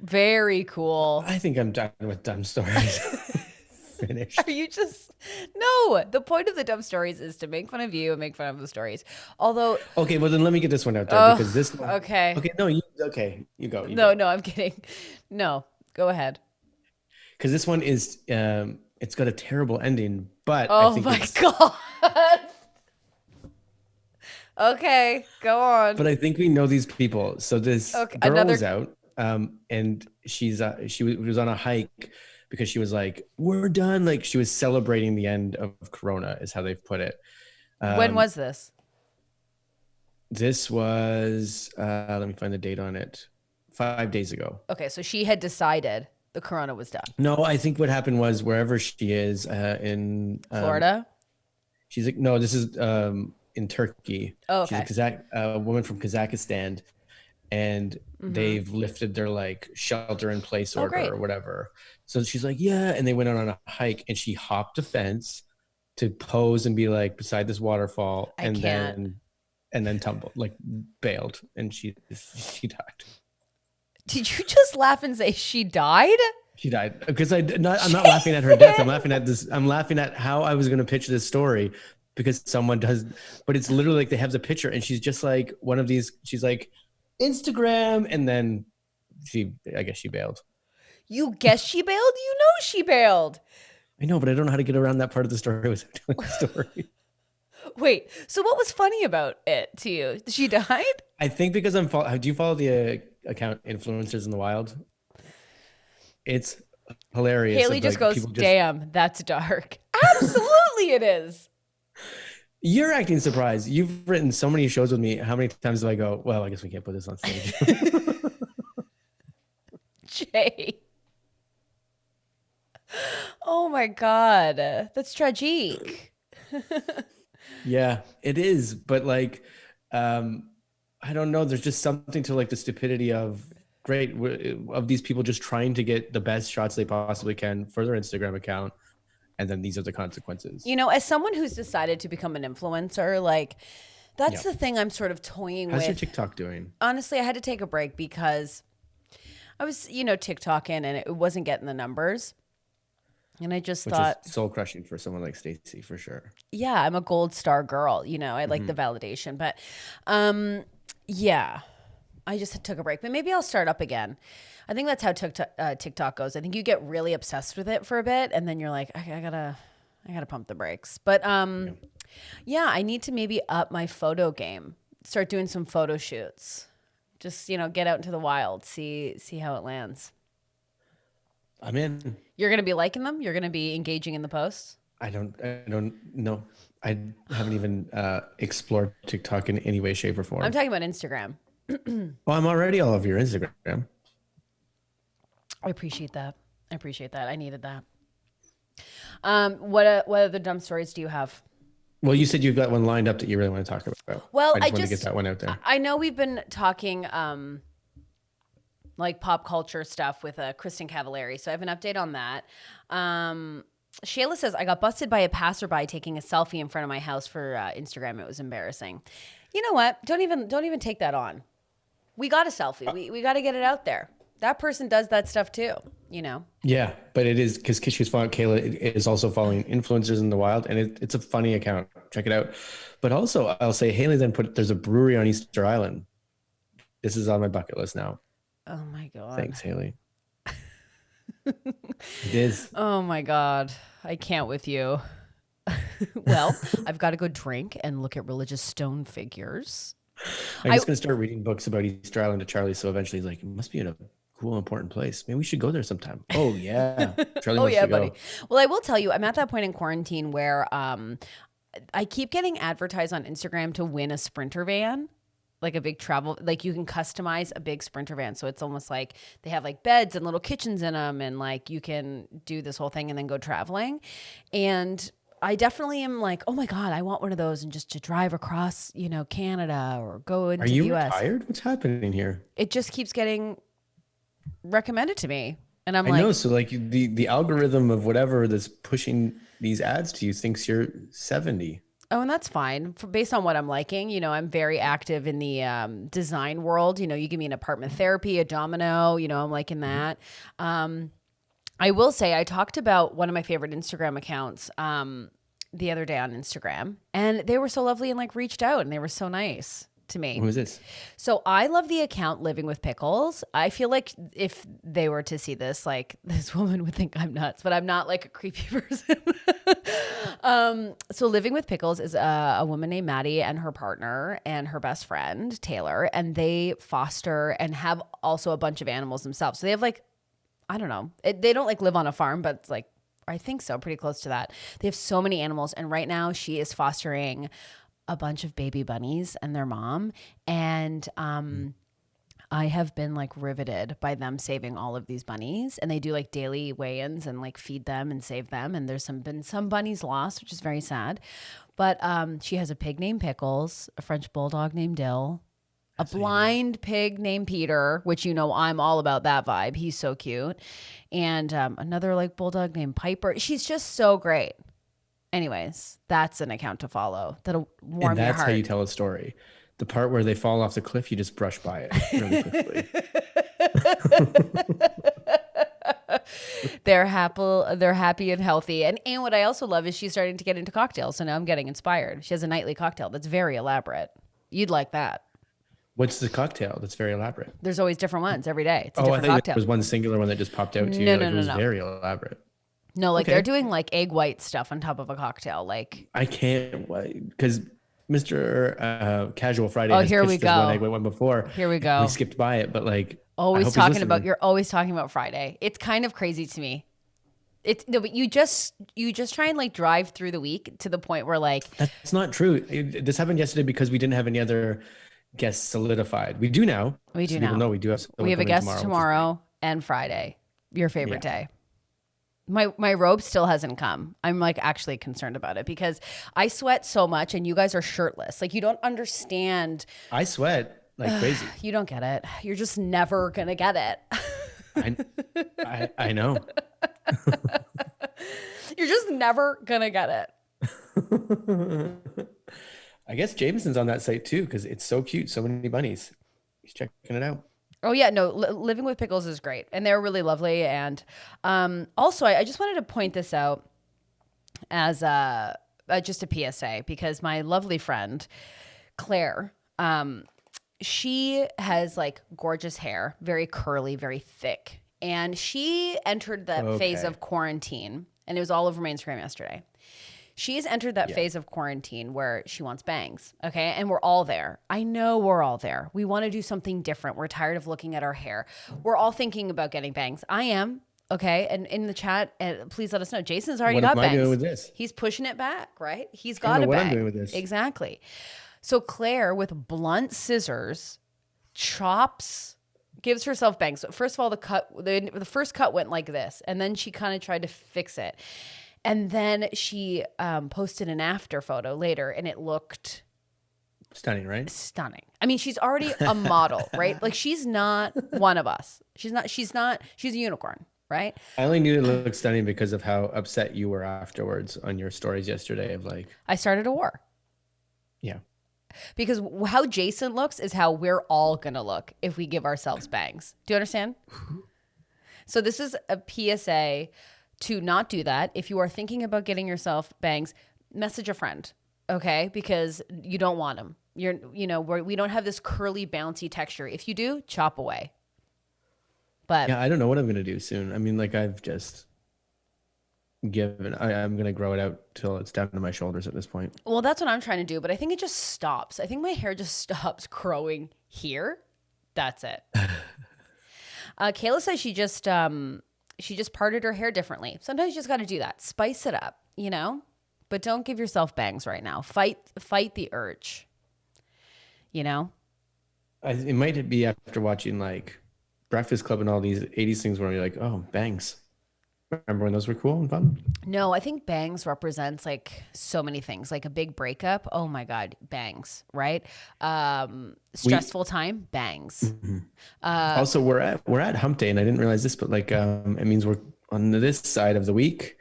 Very cool. I think I'm done with dumb stories. Are Finished. you just no? The point of the dumb stories is to make fun of you and make fun of the stories. Although, Okay, well then let me get this one out there because oh, this one. okay. Okay, no, you okay? You go, you No, go. no, I'm kidding. No, go ahead. Because this one is it's got a terrible ending, but I Oh think my it's God. Okay, go on. but I think we know these people. So this Okay, girl was another. out, and was on a hike because she was like, "We're done." Like she was celebrating the end of Corona, is how they've put it. When Um, was this? this was let me find the date on it. 5 days ago. Okay, so she had decided the corona was done. No, I think what happened was wherever she is in Florida? she's like, no, this is in Turkey. Oh, She's a okay. woman from Kazakhstan, and they've lifted their like shelter in place Oh, order great. or whatever. So she's like, yeah, and they went on a hike, and she hopped a fence to pose and be like beside this waterfall, I can't. and then tumbled, like bailed, and she died. Did you just laugh and say she died? She died because I'm not laughing at her death. I'm laughing at this. I'm laughing at how I was going to pitch this story because someone does, but it's literally like they have the picture and she's just like one of these. She's like Instagram, and then I guess she bailed. You guess she bailed? You know she bailed. I know, but I don't know how to get around that part of the story without telling the story. Wait, so what was funny about it to you? She died? I think because do you follow the account Influencers in the Wild? It's hilarious. Haley Of just like goes, people just damn, that's dark. Absolutely it is. You're acting surprised. You've written so many shows with me. How many times do I go, well, I guess we can't put this on stage? Jay. Oh my God. That's tragic. Yeah, it is. But like, I don't know. There's just something to like the stupidity of of these people just trying to get the best shots they possibly can for their Instagram account. And then these are the consequences. You know, as someone who's decided to become an influencer, like that's Yeah. the thing I'm sort of toying How's your with. TikTok doing? Honestly, I had to take a break because I was, TikToking and it wasn't getting the numbers. And I just Which is thought, soul crushing for someone like Stacey, for sure. yeah, I'm a gold star girl. I like the Mhm. validation. But yeah, I just took a break. But maybe I'll start up again. I think that's how TikTok goes. I think you get really obsessed with it for a bit, and then you're like, I gotta pump the brakes. But yeah, I need to maybe up my photo game. Start doing some photo shoots. Just get out into the wild, see how it lands. I'm in. You're gonna be liking them. You're gonna be engaging in the posts. I don't know. I haven't even explored TikTok in any way, shape, or I'm form. talking about Instagram. Well, I'm already all over your Instagram. I appreciate that. I needed that. What other dumb stories do you have? Well, you said you've got one lined up that you really want to talk about. Well, I just wanted to get that one out there. I know we've been talking like pop culture stuff with Kristen Cavallari, so I have an update on that. Shayla says I got busted by a passerby taking a selfie in front of my house for Instagram. It was embarrassing. You know what? Don't even take that on. We got a selfie. We got to get it out there. That person does that stuff too. Yeah, but it is because she's following Kayla is also following Influencers in the Wild, and it's a funny account. Check it out. But also, I'll say Haley then there's a brewery on Easter Island. This is on my bucket list now. Oh my God. Thanks, Haley. It is. Oh my God. I can't with you. Well, I've got to go drink and look at religious stone figures. I'm just gonna start reading books about Easter Island to Charlie. So eventually, he's like, it must be in a cool, important place. Maybe we should go there sometime. Oh yeah, Charlie Oh wants yeah, to go. buddy. Well, I will tell you, I'm at that point in quarantine where I keep getting advertised on Instagram to win a Sprinter van, like a big travel, like you can customize a big Sprinter van. So it's almost like they have like beds and little kitchens in them, and like you can do this whole thing and then go traveling. And I definitely am like, oh my God, I want one of those, and just to drive across, Canada or go into Are the you US. retired? What's happening here? It just keeps getting recommended to me. And I'm I like, know. So like the algorithm of whatever that's pushing these ads to you thinks you're 70. Oh, and that's fine. Based on what I'm liking, I'm very active in the design world. You give me an apartment therapy, a domino, I'm liking that. I will say I talked about one of my favorite Instagram accounts the other day on Instagram, and they were so lovely and like reached out and they were so nice to me. Who is this? So I love the account Living with Pickles. I feel like if they were to see this, like this woman would think I'm nuts, but I'm not like a creepy person. So Living with Pickles is a woman named Maddie and her partner and her best friend, Taylor, and they foster and have also a bunch of animals themselves. So they have like, I don't know, they don't like live on a farm, but it's like, I think so, pretty close to that. They have so many animals. And right now she is fostering a bunch of baby bunnies and their mom. And I have been like riveted by them saving all of these bunnies. And they do like daily weigh-ins and like feed them and save them. And there's been some bunnies lost, which is very sad. But she has a pig named Pickles, a French bulldog named Dill, a blind pig named Peter, which I'm all about that vibe. He's so cute. And another like bulldog named Piper. She's just so great. Anyways, that's an account to follow. That'll warm your heart. And that's how you tell a story. The part where they fall off the cliff, you just brush by it really quickly. They're happy and healthy. And what I also love is she's starting to get into cocktails. So now I'm getting inspired. She has a nightly cocktail that's very elaborate. You'd like that. What's the cocktail that's very elaborate? There's always different ones every day. It's a I different thought cocktail. there was one singular one that just popped out to you. No. It was very elaborate. No, like Okay. they're doing like egg white stuff on top of a cocktail. Like I can't wait because Mr. Casual Friday. Oh, has here we pitched us go. one egg white one before. Here we go. We skipped by it, but like you're always talking about Friday. It's kind of crazy to me. But you just try and like drive through the week to the point where like that's not true. This happened yesterday because we didn't have any other guests solidified. We do now. We do so now. People know we do have. We have a guest tomorrow and Friday. Your favorite day. My robe still hasn't come. I'm like actually concerned about it because I sweat so much and you guys are shirtless. Like you don't understand. I sweat like crazy. You don't get it. You're just never gonna get it. I know. You're just never gonna get it. I guess Jameson's on that site too because it's so cute. So many bunnies. He's checking it out. Oh yeah, no, Living with Pickles is great. And they're really lovely. And also, I just wanted to point this out as just a PSA because my lovely friend, Claire, she has like gorgeous hair, very curly, very thick. And she entered that phase of quarantine, and it was all over my Instagram yesterday. She's entered that phase of quarantine where she wants bangs, okay? And we're all there. I know we're all there. We want to do something different. We're tired of looking at our hair. We're all thinking about getting bangs. I am, okay? And in the chat, please let us know. Jason's already got bangs. What am I doing with this? He's pushing it back, right? He's got a bang. What I'm doing with this. Exactly. So Claire, with blunt scissors, gives herself bangs. So first of all, the first cut went like this, and then she kind of tried to fix it. And then she posted an after photo later, and it looked stunning, right? Stunning. I mean, she's already a model, right? Like she's not one of us. She's a unicorn, right? I only knew it looked stunning because of how upset you were afterwards on your stories yesterday of like. I started a war. Yeah. Because how Jason looks is how we're all going to look if we give ourselves bangs. Do you understand? So this is a PSA to not do that. If you are thinking about getting yourself bangs, message a friend, okay? Because you don't want them. We don't have this curly, bouncy texture. If you do, chop away. But yeah, I don't know what I'm gonna do soon. I mean, like I've just given. I'm gonna grow it out till it's down to my shoulders at this point. Well, that's what I'm trying to do, but I think it just stops. I think my hair just stops growing here. That's it. Kayla says she just parted her hair differently. Sometimes you just got to do that. Spice it up, but don't give yourself bangs right now. Fight the urge, It might be after watching like Breakfast Club and all these 80s things where you're like, oh, bangs. Remember when those were cool and fun? No, I think bangs represents like so many things, like a big breakup. Oh my God, bangs, right? Stressful time, bangs. Mm-hmm. Also, we're at Hump Day, and I didn't realize this, but like it means we're on this side of the week.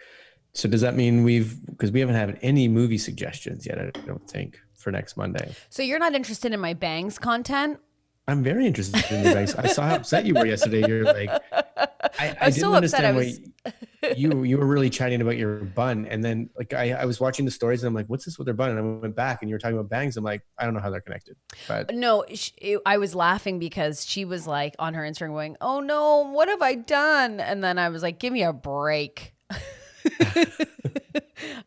So does that mean because we haven't had any movie suggestions yet, I don't think, for next Monday. So you're not interested in my bangs content? I'm very interested in your bangs. I saw how upset you were yesterday. You're like, I I was didn't so upset. I understand why was. you were really chatting about your bun. And then like I was watching the stories and I'm like, what's this with their bun? And I went back and you were talking about bangs. I'm like, I don't know how they're connected. But No, I was laughing because she was like on her Instagram going, "Oh no, what have I done?" And then I was like, "Give me a break."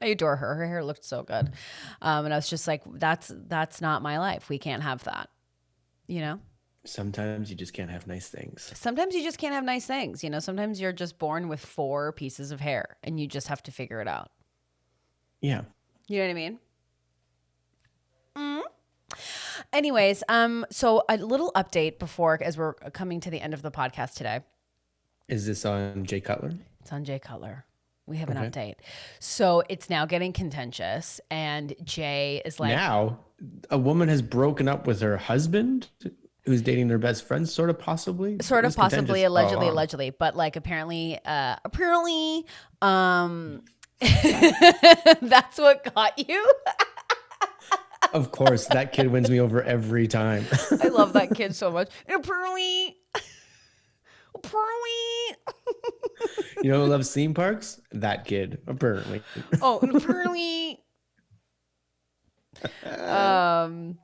I adore her. Her hair looked so good, and I was just like, "That's not my life. We can't have that." You know. sometimes you just can't have nice things. Sometimes you just can't have nice things. You know. Sometimes you're just born with 4 pieces of hair, and you just have to figure it out. Yeah. You know what I mean? Anyways, so a little update before, as we're coming to the end of the podcast today. Is this on Jay Cutler? It's on Jay Cutler. We have an Okay. update. So it's now getting contentious, and Jay is like, Now, a woman has broken up with her husband who's dating their best friend, sort of possibly. sort It of was possibly, contentious all allegedly, along. but like apparently, that's what got you. Of course, that kid wins me over every time. I love that kid so much. Apparently, You know who loves theme parks? That kid, apparently. oh, apparently, um,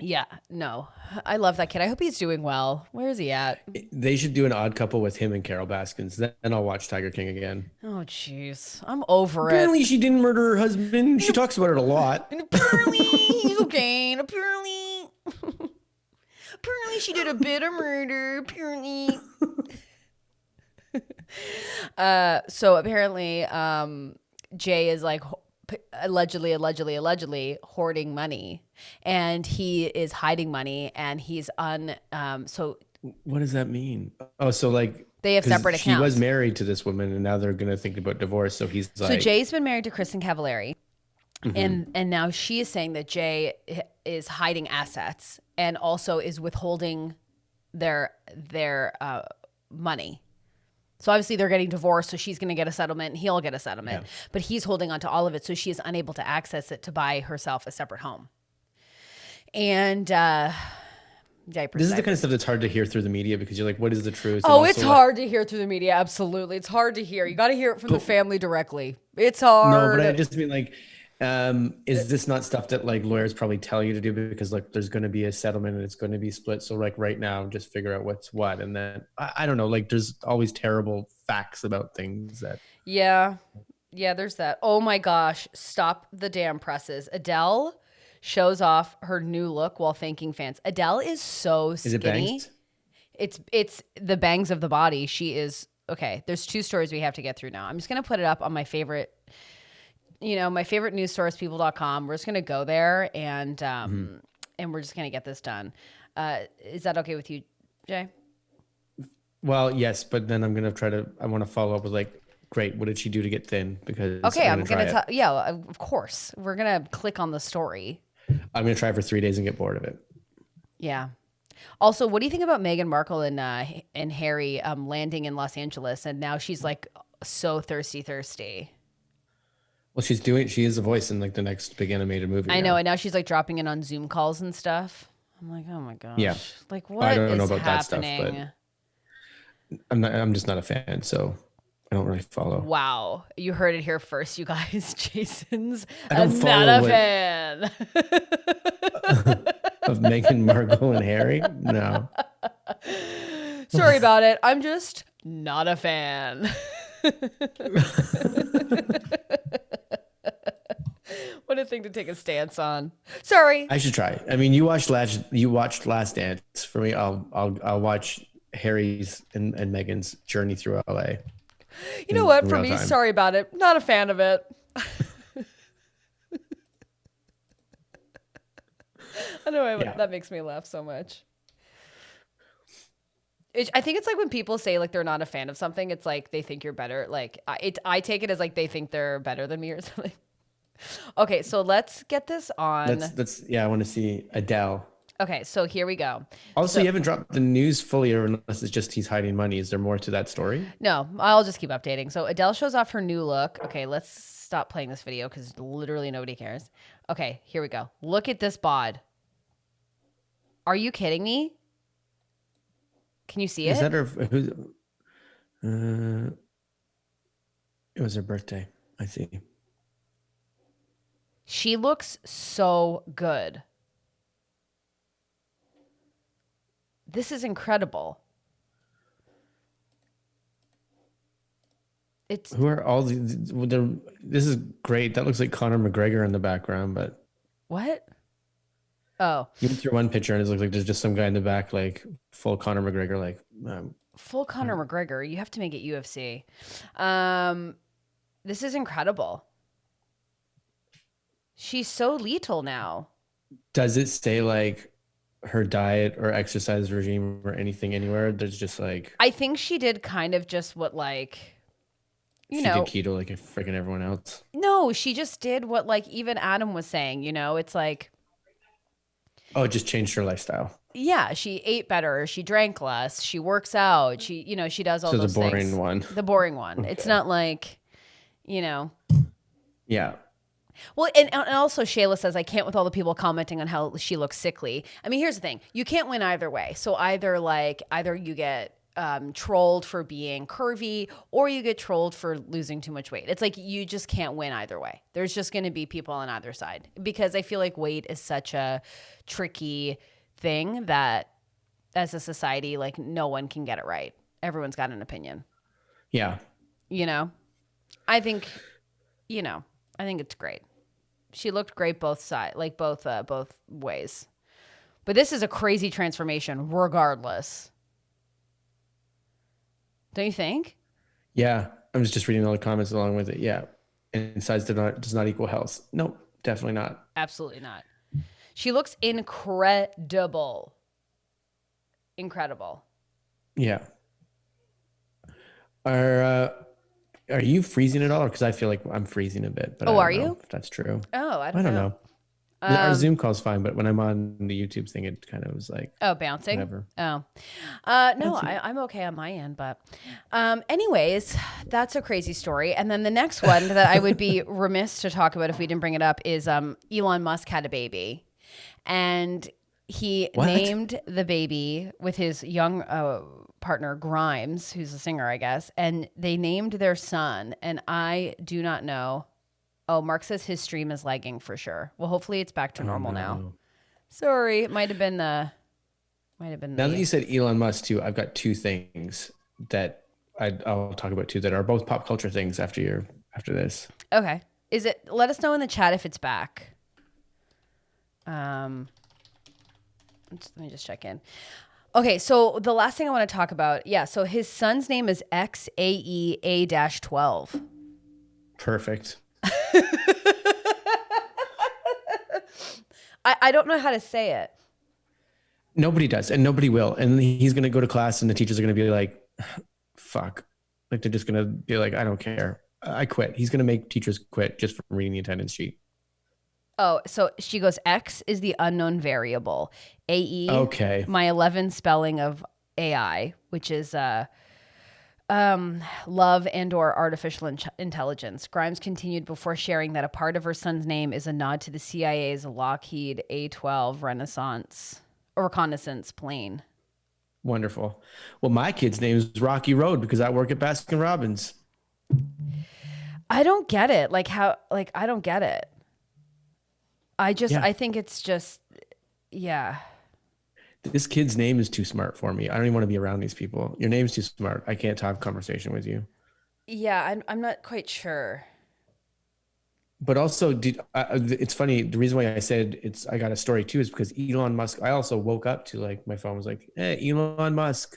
yeah, no, I love that kid. I hope he's doing well. Where is he at? They should do an odd couple with him and Carol Baskins. Then I'll watch Tiger King again. Oh, jeez, I'm over it. Apparently, she didn't murder her husband. She talks about it a lot. And apparently he's okay. And apparently she did a bit of murder. Apparently. So apparently, Jay is like allegedly hoarding money, and he is hiding money, and he's so What does that mean? Oh, so like, they have because separate she was accounts. married to this woman and now they're going to think about divorce. So he's So like, Jay's been married to Kristen Cavallari. mhm. And now she is saying that Jay is hiding assets and also is withholding their money. So obviously they're getting divorced, so she's going to get a settlement and he'll get a settlement, Yeah. but he's holding on to all of it, so she is unable to access it to buy herself a separate home. And diapers, This is the kind of diapers. stuff that's hard to hear through the media because you're like, what is the truth? And Oh, it's also, like, hard to hear through the media. Absolutely, it's hard to hear. You got to hear it from the but family directly. It's no, but I hard. just mean like, is this not stuff that like lawyers probably tell you to do because like there's going to be a settlement and it's going to be split? So like right now, just figure out what's what, and then I don't know. Like there's always terrible facts about things that Yeah. Yeah, there's that. Oh my gosh. Stop the damn presses. Adele shows off her new look while thanking fans. Adele is so is it skinny. bangs? It's the bangs of the body. She is okay. There's 2 stories we have to get through now. I'm just gonna put it up on my favorite, my favorite news source, people.com. We're just gonna go there Mhm. and we're just gonna get this done. Is that okay with you, Jay? Well, yes, but then I'm gonna try to. I want to follow up with like, great. What did she do to get thin? Because Okay, I'm I'm gonna try gonna it. tell. Yeah, of course. We're gonna click on the story. I'm gonna try for 3 days and get bored of it. Yeah. Also, what do you think about Meghan Markle and Harry landing in Los Angeles, and now she's like so thirsty. Well, she's doing. She is a voice in like the next big animated movie I know, now. and now she's like dropping in on Zoom calls and stuff. I'm like, oh my Yeah, gosh, like I what don't know is about that stuff, but happening? I'm not. I'm just not a fan, so I don't really follow. Wow, you heard it here first, you guys. Jason's I don't not follow a what fan. of Meghan Markle and Harry. No. Sorry about it. I'm just not a fan. What a thing to take a stance on. Sorry. I should try. I mean, you watched Last Dance. For me, I'll watch Harry's and Meghan's journey through LA You know in what? For real me, time. sorry about it. Not a fan of it. I know Yeah. that makes me laugh so much. I think it's like when people say like they're not a fan of something, it's like they think you're better. Like I take it as like they think they're better than me or something. Okay, so let's get this on. That's yeah. I want to see Adele. Okay, so here we go. Also, So you haven't dropped the news fully, or unless it's just he's hiding money. Is there more to that story? no, I'll just keep updating. So Adele shows off her new look. Okay, let's stop playing this video because literally nobody cares. Okay, here we go. Look at this bod. Are you kidding me? Can you see Is it? that her? Who? Uh, it was her birthday. I see. She looks so good. This is incredible. It's Who are all these? This is great. That looks like Conor McGregor in the background, but what? Oh, you went through one picture and it looks like there's just some guy in the back, like full Conor McGregor, like full Conor McGregor. You have to make it UFC. Um, this is incredible. She's so lethal now. does it say like her diet or exercise regime or anything anywhere? There's just like I think she did kind of just what like she did keto like freaking everyone else. no, she just did what like even Adam was saying, it's like Oh, it just changed her lifestyle. yeah, she ate better, she drank less, she works out, she does all So the those boring things. one. The boring one. Okay. It's not like, you know. Yeah. Well, and also Shayla says, I can't with all the people commenting on how she looks sickly. I mean, here's the thing. You can't win either way. So either you get trolled for being curvy or you get trolled for losing too much weight. It's like you just can't win either way. There's just going to be people on either side because I feel like weight is such a tricky thing that as a society, like no one can get it right. Everyone's got an opinion. Yeah. I think, I think it's great. She looked great both sides, like both ways. But this is a crazy transformation regardless. Don't you think? Yeah. I was just reading all the comments along with it. Yeah. And size does not equal health. Nope, definitely not. Absolutely not. She looks incredible. Incredible. Yeah. Are you freezing at all? Because I feel like I'm freezing a bit. But Oh, I are don't know you? if that's true. Oh, I I don't don't know. know. Our Zoom call's fine, but when I'm on the YouTube thing, it kind of was like Bouncing. whatever. Oh, no, I'm okay on my end, but, anyways, that's a crazy story. And then the next one that I would be remiss to talk about if we didn't bring it up is, Elon Musk had a baby, and he named the baby with his young partner Grimes, who's a singer, I guess, and they named their son, and I do not know. Oh, Mark says his stream is lagging for sure. Well, hopefully it's back to normal now. Sorry, it might have been the. Now that you said Elon Musk too, I've got two things that I'll talk about too that are both pop culture things after this. Okay, is it? Let us know in the chat if it's back. Let me just check in. Okay, so the last thing I want to talk about, yeah. So his son's name is XAEA-12. Perfect. I don't know how to say it. Nobody does, and nobody will. And he's going to go to class, and the teachers are going to be like, "Fuck!" Like they're just going to be like, "I don't care. I quit." He's going to make teachers quit just from reading the attendance sheet. Oh, so she goes, X is the unknown variable. AE, okay, my 11 spelling of AI, which is love and or artificial intelligence. Grimes continued before sharing that a part of her son's name is a nod to the CIA's Lockheed A-12 reconnaissance plane. Wonderful. Well, my kid's name is Rocky Road because I work at Baskin Robbins. I don't get it. I don't get it. I think it's just, yeah. This kid's name is too smart for me. I don't even want to be around these people. Your name's too smart. I can't have a conversation with you. Yeah, I'm not quite sure. But also, it's funny. The reason why I said I got a story too is because Elon Musk. I also woke up to like my phone was like, "Hey, Elon Musk,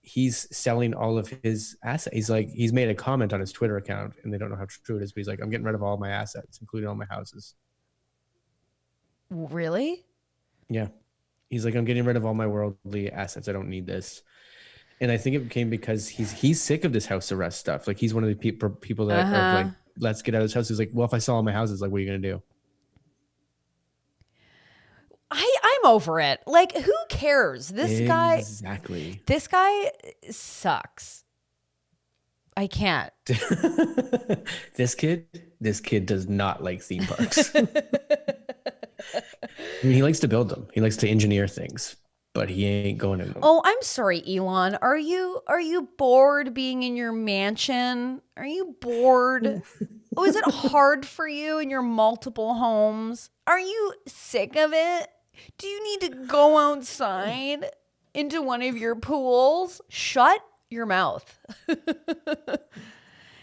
he's selling all of his assets." He's made a comment on his Twitter account, and they don't know how true it is. But he's like, "I'm getting rid of all my assets, including all my houses." Really? Yeah. He's like, I'm getting rid of all my worldly assets. I don't need this. And I think it came because he's sick of this house arrest stuff. Like he's one of the people that are like, let's get out of this house. He's like, well, if I sell all my houses, like, what are you going to do? I'm over it. Like, who cares? Exactly. This guy sucks. I can't. This kid does not like theme parks. I mean, he likes to build them. He likes to engineer things, but he ain't going in them. Oh, I'm sorry, Elon. Are you bored being in your mansion? Are you bored? Oh, is it hard for you in your multiple homes? Are you sick of it? Do you need to go outside into one of your pools? Shut your mouth.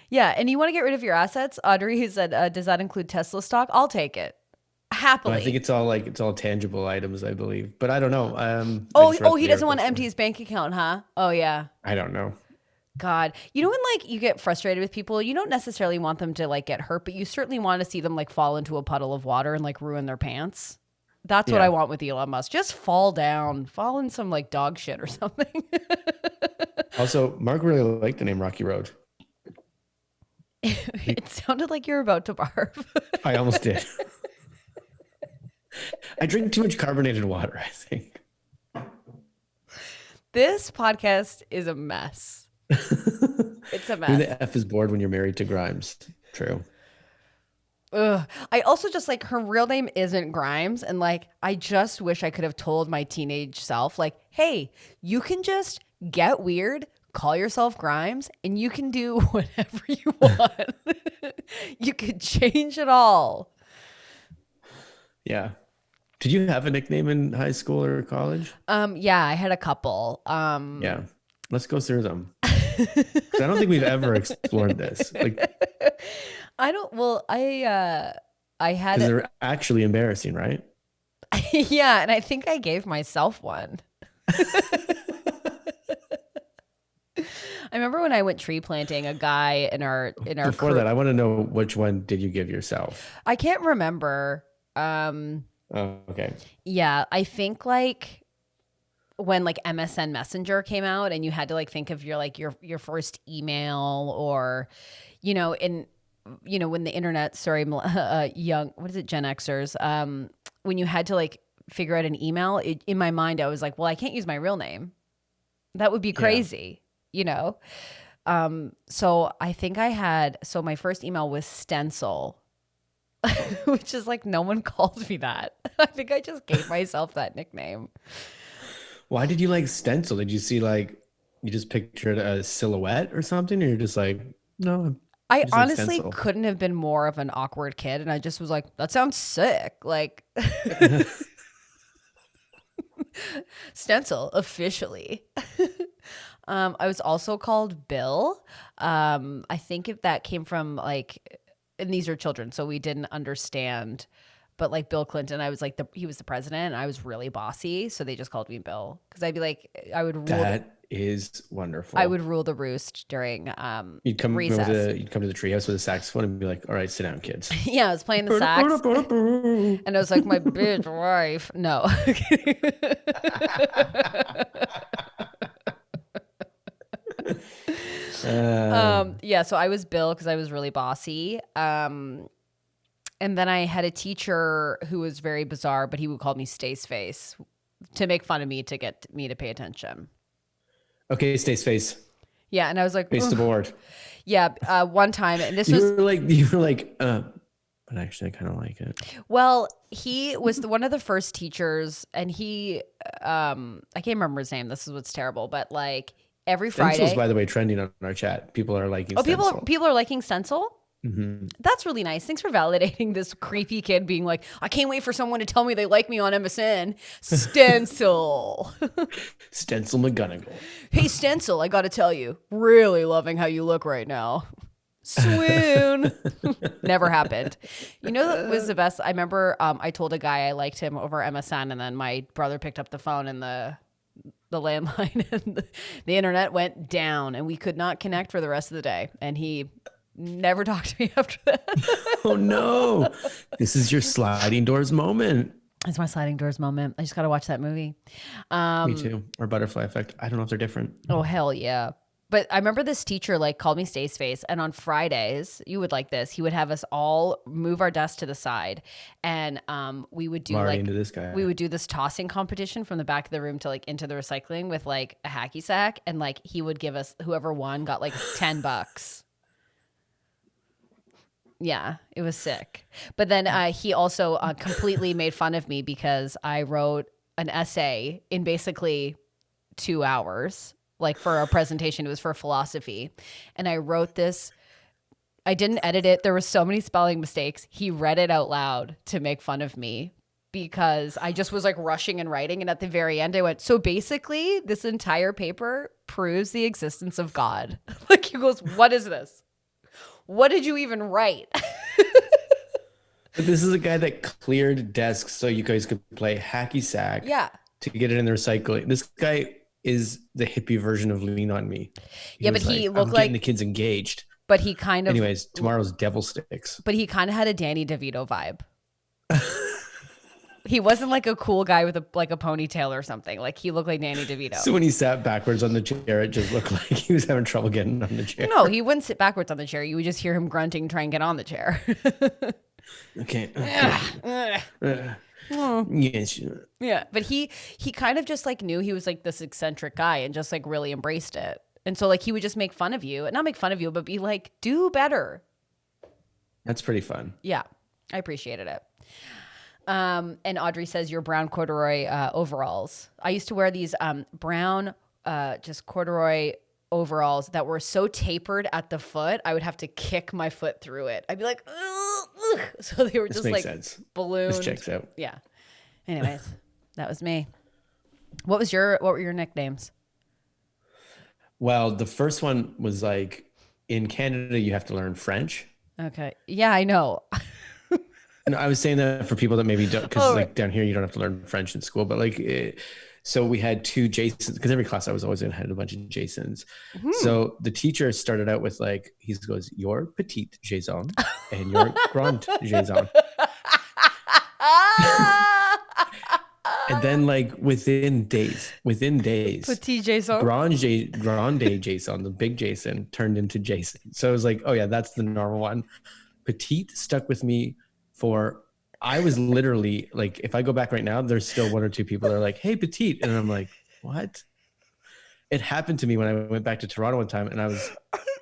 Yeah, and you want to get rid of your assets? Audrey said, does that include Tesla stock? I'll take it. Happily. I think it's all tangible items, I believe, but I don't know. He doesn't want to empty his bank account, huh? Oh yeah. I don't know. God, you know when like you get frustrated with people, you don't necessarily want them to like get hurt, but you certainly want to see them like fall into a puddle of water and like ruin their pants. That's what I want with Elon Musk. Just fall in some like dog shit or something. Also, Mark really liked the name Rocky Road. It sounded like you were about to barf. I almost did. I drink too much carbonated water, I think. This podcast is a mess. It's a mess. Who the F is bored when you're married to Grimes? True. Ugh. I also just like her real name isn't Grimes. And like, I just wish I could have told my teenage self, like, hey, you can just get weird, call yourself Grimes, and you can do whatever you want. You could change it all. Yeah. Did you have a nickname in high school or college? Yeah, I had a couple. Yeah. Let's go through them. 'Cause I don't think we've ever explored this. Like, I don't. Well, I had. Because they're actually embarrassing, right? Yeah, and I think I gave myself one. I remember when I went tree planting, a guy in our Before that, I want to know, which one did you give yourself? I can't remember. Oh, okay. Yeah, I think like when like MSN Messenger came out and you had to like think of your first email, or when the internet, young, what is it, Gen Xers, when you had to like figure out an email, in my mind I was like, well, I can't use my real name. That would be crazy, So I think my first email was Stencil. Which is like, no one calls me that. I think I just gave myself that nickname. Why did you like Stencil? Did you see like, you just pictured a silhouette or something? Or you're just like, no. I honestly couldn't have been more of an awkward kid. And I just was like, that sounds sick. Like, Stencil, officially. I was also called Bill. I think if that came from like, and these are children, so we didn't understand, but like Bill Clinton, I was like, he was the president and I was really bossy. So they just called me Bill. Cause I'd be like, that is wonderful. I would rule the roost during you'd come recess. You'd come to the treehouse with a saxophone and be like, all right, sit down, kids. Yeah, I was playing the sax and I was like, my bitch wife. No. Yeah, so I was Bill because I was really bossy. And then I had a teacher who was very bizarre, but he would call me Stace Face to make fun of me to get me to pay attention. Okay, Stace Face. Yeah, and I was like, face the board. Yeah, one time, and you were like, but actually, I kind of like it. Well, he was one of the first teachers, and he, I can't remember his name. This is what's terrible, but like every Friday. Stencil's, by the way, trending on our chat. People are liking. Stencil. People are liking Stencil. Mm-hmm. That's really nice. Thanks for validating this creepy kid being like, I can't wait for someone to tell me they like me on MSN. Stencil. Stencil McGonagall. Hey, Stencil, I got to tell you, really loving how you look right now. Swoon. Never happened. You know what was the best? I remember I told a guy I liked him over MSN, and then my brother picked up the phone and the landline and the internet went down, and we could not connect for the rest of the day. And he never talked to me after that. Oh no. This is your sliding doors moment. It's my sliding doors moment. I just got to watch that movie. Me too. Or Butterfly Effect. I don't know if they're different. Oh, hell yeah. But I remember this teacher like called me Stace Face, and on Fridays, you would like this. He would have us all move our desk to the side, and we would I'm do already like into this guy. we would do this tossing competition from the back of the room to like into the recycling with like a hacky sack, and like he would give us whoever won got like $10. Yeah, it was sick. But then he also completely made fun of me because I wrote an essay in basically 2 hours. Like for a presentation, it was for philosophy. And I wrote this. I didn't edit it. There were so many spelling mistakes. He read it out loud to make fun of me because I just was like rushing and writing. And at the very end, I went, so basically, this entire paper proves the existence of God. Like he goes, what is this? What did you even write? But this is a guy that cleared desks so you guys could play hacky sack. Yeah. To get it in the recycling. This guy is the hippie version of Lean on Me. Yeah, but he looked I'm like getting the kids engaged. But he kind of. Anyways, tomorrow's devil sticks. But he kind of had a Danny DeVito vibe. He wasn't like a cool guy with a ponytail or something. Like he looked like Danny DeVito. So when he sat backwards on the chair, it just looked like he was having trouble getting on the chair. No, he wouldn't sit backwards on the chair. You would just hear him grunting, try and get on the chair. Okay. Yes. Yeah, but he kind of just like knew he was like this eccentric guy and just like really embraced it. And so like he would just make fun of you, and not make fun of you, but be like, do better. That's pretty fun. Yeah, I appreciated it. And Audrey says your brown corduroy overalls. I used to wear these brown just corduroy overalls that were so tapered at the foot, I would have to kick my foot through it. I'd be like, ugh, ugh. So they were just like ballooned. This checks out. Yeah. Anyways, that was me. What were your nicknames? Well, the first one was like in Canada, you have to learn French. Okay. Yeah, I know. And I was saying that for people that maybe don't, because like down here, you don't have to learn French in school, but like, so we had 2 Jasons, because every class I was always in had a bunch of Jasons. Mm-hmm. So the teacher started out with like, he goes, your Petite Jason and your Grand Jason. And then like within days, Petite Jason, Grande Jason, the big Jason turned into Jason. So I was like, oh yeah, that's the normal one. Petite stuck with me for, I was literally like, if I go back right now, there's still 1 or 2 people that are like, hey, Petite. And I'm like, what? It happened to me when I went back to Toronto one time, and I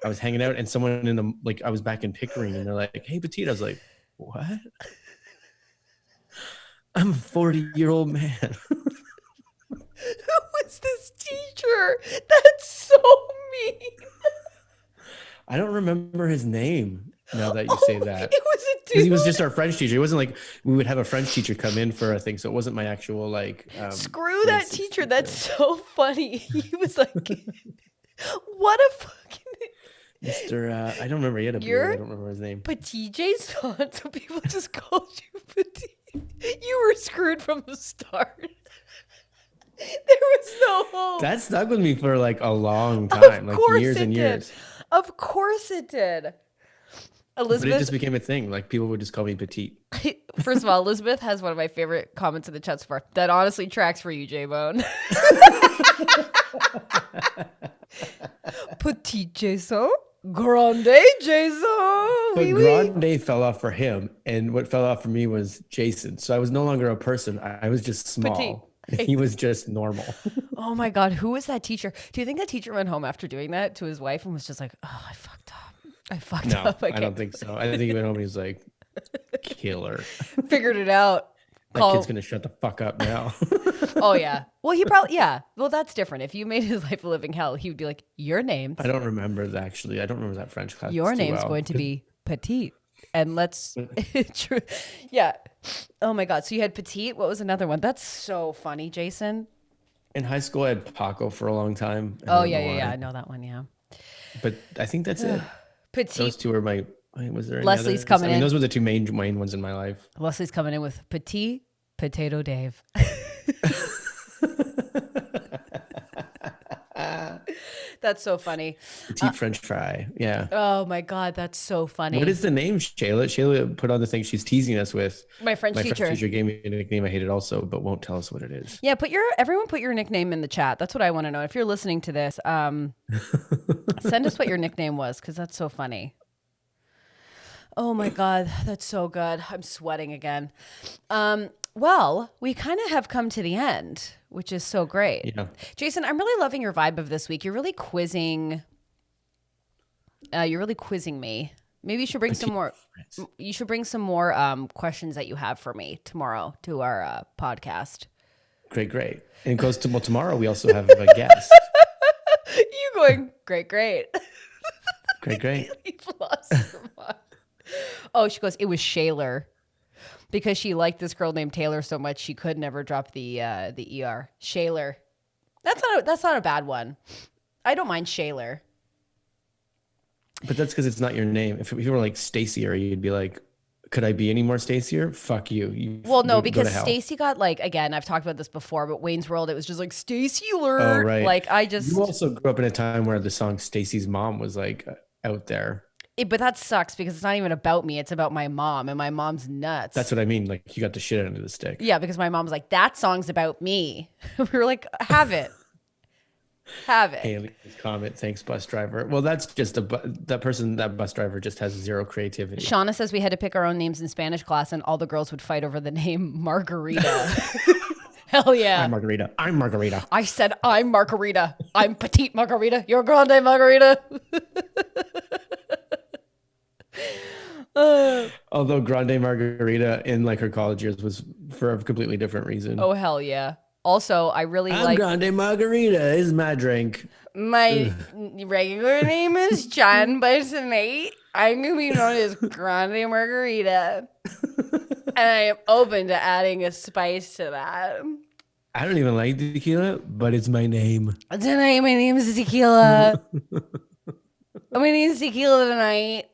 was hanging out, and someone in the, like, I was back in Pickering, and they're like, hey, Petite. I was like, what? I'm a 40-year-old man. Who is this teacher? That's so mean. I don't remember his name now that you say that. It was a dude. He was just our French teacher. It wasn't like we would have a French teacher come in for a thing. So it wasn't my actual like. Screw that teacher. That's so funny. He was like, what a fucking. Mr. I don't remember. He had a beard. I don't remember his name. Petite Jason. So people just called you Petite. You were screwed from the start. There was no hope. That stuck with me for like a long time, like years and years. Of course it did. Elizabeth, but it just became a thing. Like people would just call me Petite. First of all, Elizabeth has one of my favorite comments in the chat so far. That honestly tracks for you, J-Bone. Petite Jason. Grande Jason. But Grande fell off for him, and what fell off for me was Jason. So I was no longer a person. I was just small. He was just normal. Oh my God, who was that teacher? Do you think that teacher went home after doing that to his wife and was just like, oh, I fucked up. I don't think so. I think he went home and he was like, killer. Figured it out. That kid's gonna shut the fuck up now. Oh yeah. Well, he probably Well, that's different. If you made his life a living hell, he would be like, your name's. I don't remember actually. I don't remember that French class. Your name's going to be Petite, and let's. True. Yeah. Oh my God. So you had Petite. What was another one? That's so funny, Jason. In high school, I had Paco for a long time. Oh yeah. I know that one. Yeah. But I think that's it. Petite. Those 2 are my. Was there Leslie's coming in. Those were the 2 main ones in my life. Leslie's coming in with Petite Potato Dave. That's so funny. Petite French fry. Yeah. Oh my God, that's so What funny. is the name, Shayla? Shayla put on the thing she's teasing us with. My French My French teacher. teacher gave me a nickname I hated also, but won't tell us what it is. Yeah, everyone put your nickname in the chat. That's what I want to know. If you're listening to this, send us what your nickname was, because that's so funny. Oh my God, that's so good. I'm sweating again. Well, we kind of have come to the end, which is so great. Yeah. Jason, I'm really loving your vibe of this week. You're really quizzing. You're really quizzing me. Maybe you should bring some more. You should bring some more questions that you have for me tomorrow to our podcast. Great. And it goes to, well, tomorrow we also have a guest. You going, great. Great. You've lost your mind. Oh, she goes, it was Shaler. Because she liked this girl named Taylor so much, she could never drop the ER. Shaler. That's not a bad one. I don't mind Shaler. But that's because it's not your name. If you were like Stacy, or you'd be like, could I be any more Stacy-er? Fuck you. Well, no, because Stacy got like, again, I've talked about this before, but Wayne's World, it was just like Stacy alert. Oh, right. Like You also grew up in a time where the song Stacy's Mom was like out there. But that sucks because it's not even about me. It's about my mom, and my mom's nuts. That's what I mean. Like, you got the shit under the stick. Yeah, because my mom's like, that song's about me. We were like, have it. Have it. Haley's comment, thanks, bus driver. Well, that's just that bus driver just has zero creativity. Shauna says we had to pick our own names in Spanish class, and all the girls would fight over the name Margarita. Hell yeah. I'm Margarita. I said, I'm Margarita. I'm Petite Margarita. You're Grande Margarita. Although Grande Margarita in like her college years was for a completely different reason. Oh, hell yeah. Also, I really I'm like... Grande Margarita is my drink. My regular name is John, but tonight I'm going to be known as Grande Margarita. And I am open to adding a spice to that. I don't even like tequila, but it's my name. Tonight, my name is Tequila. My name is Tequila tonight.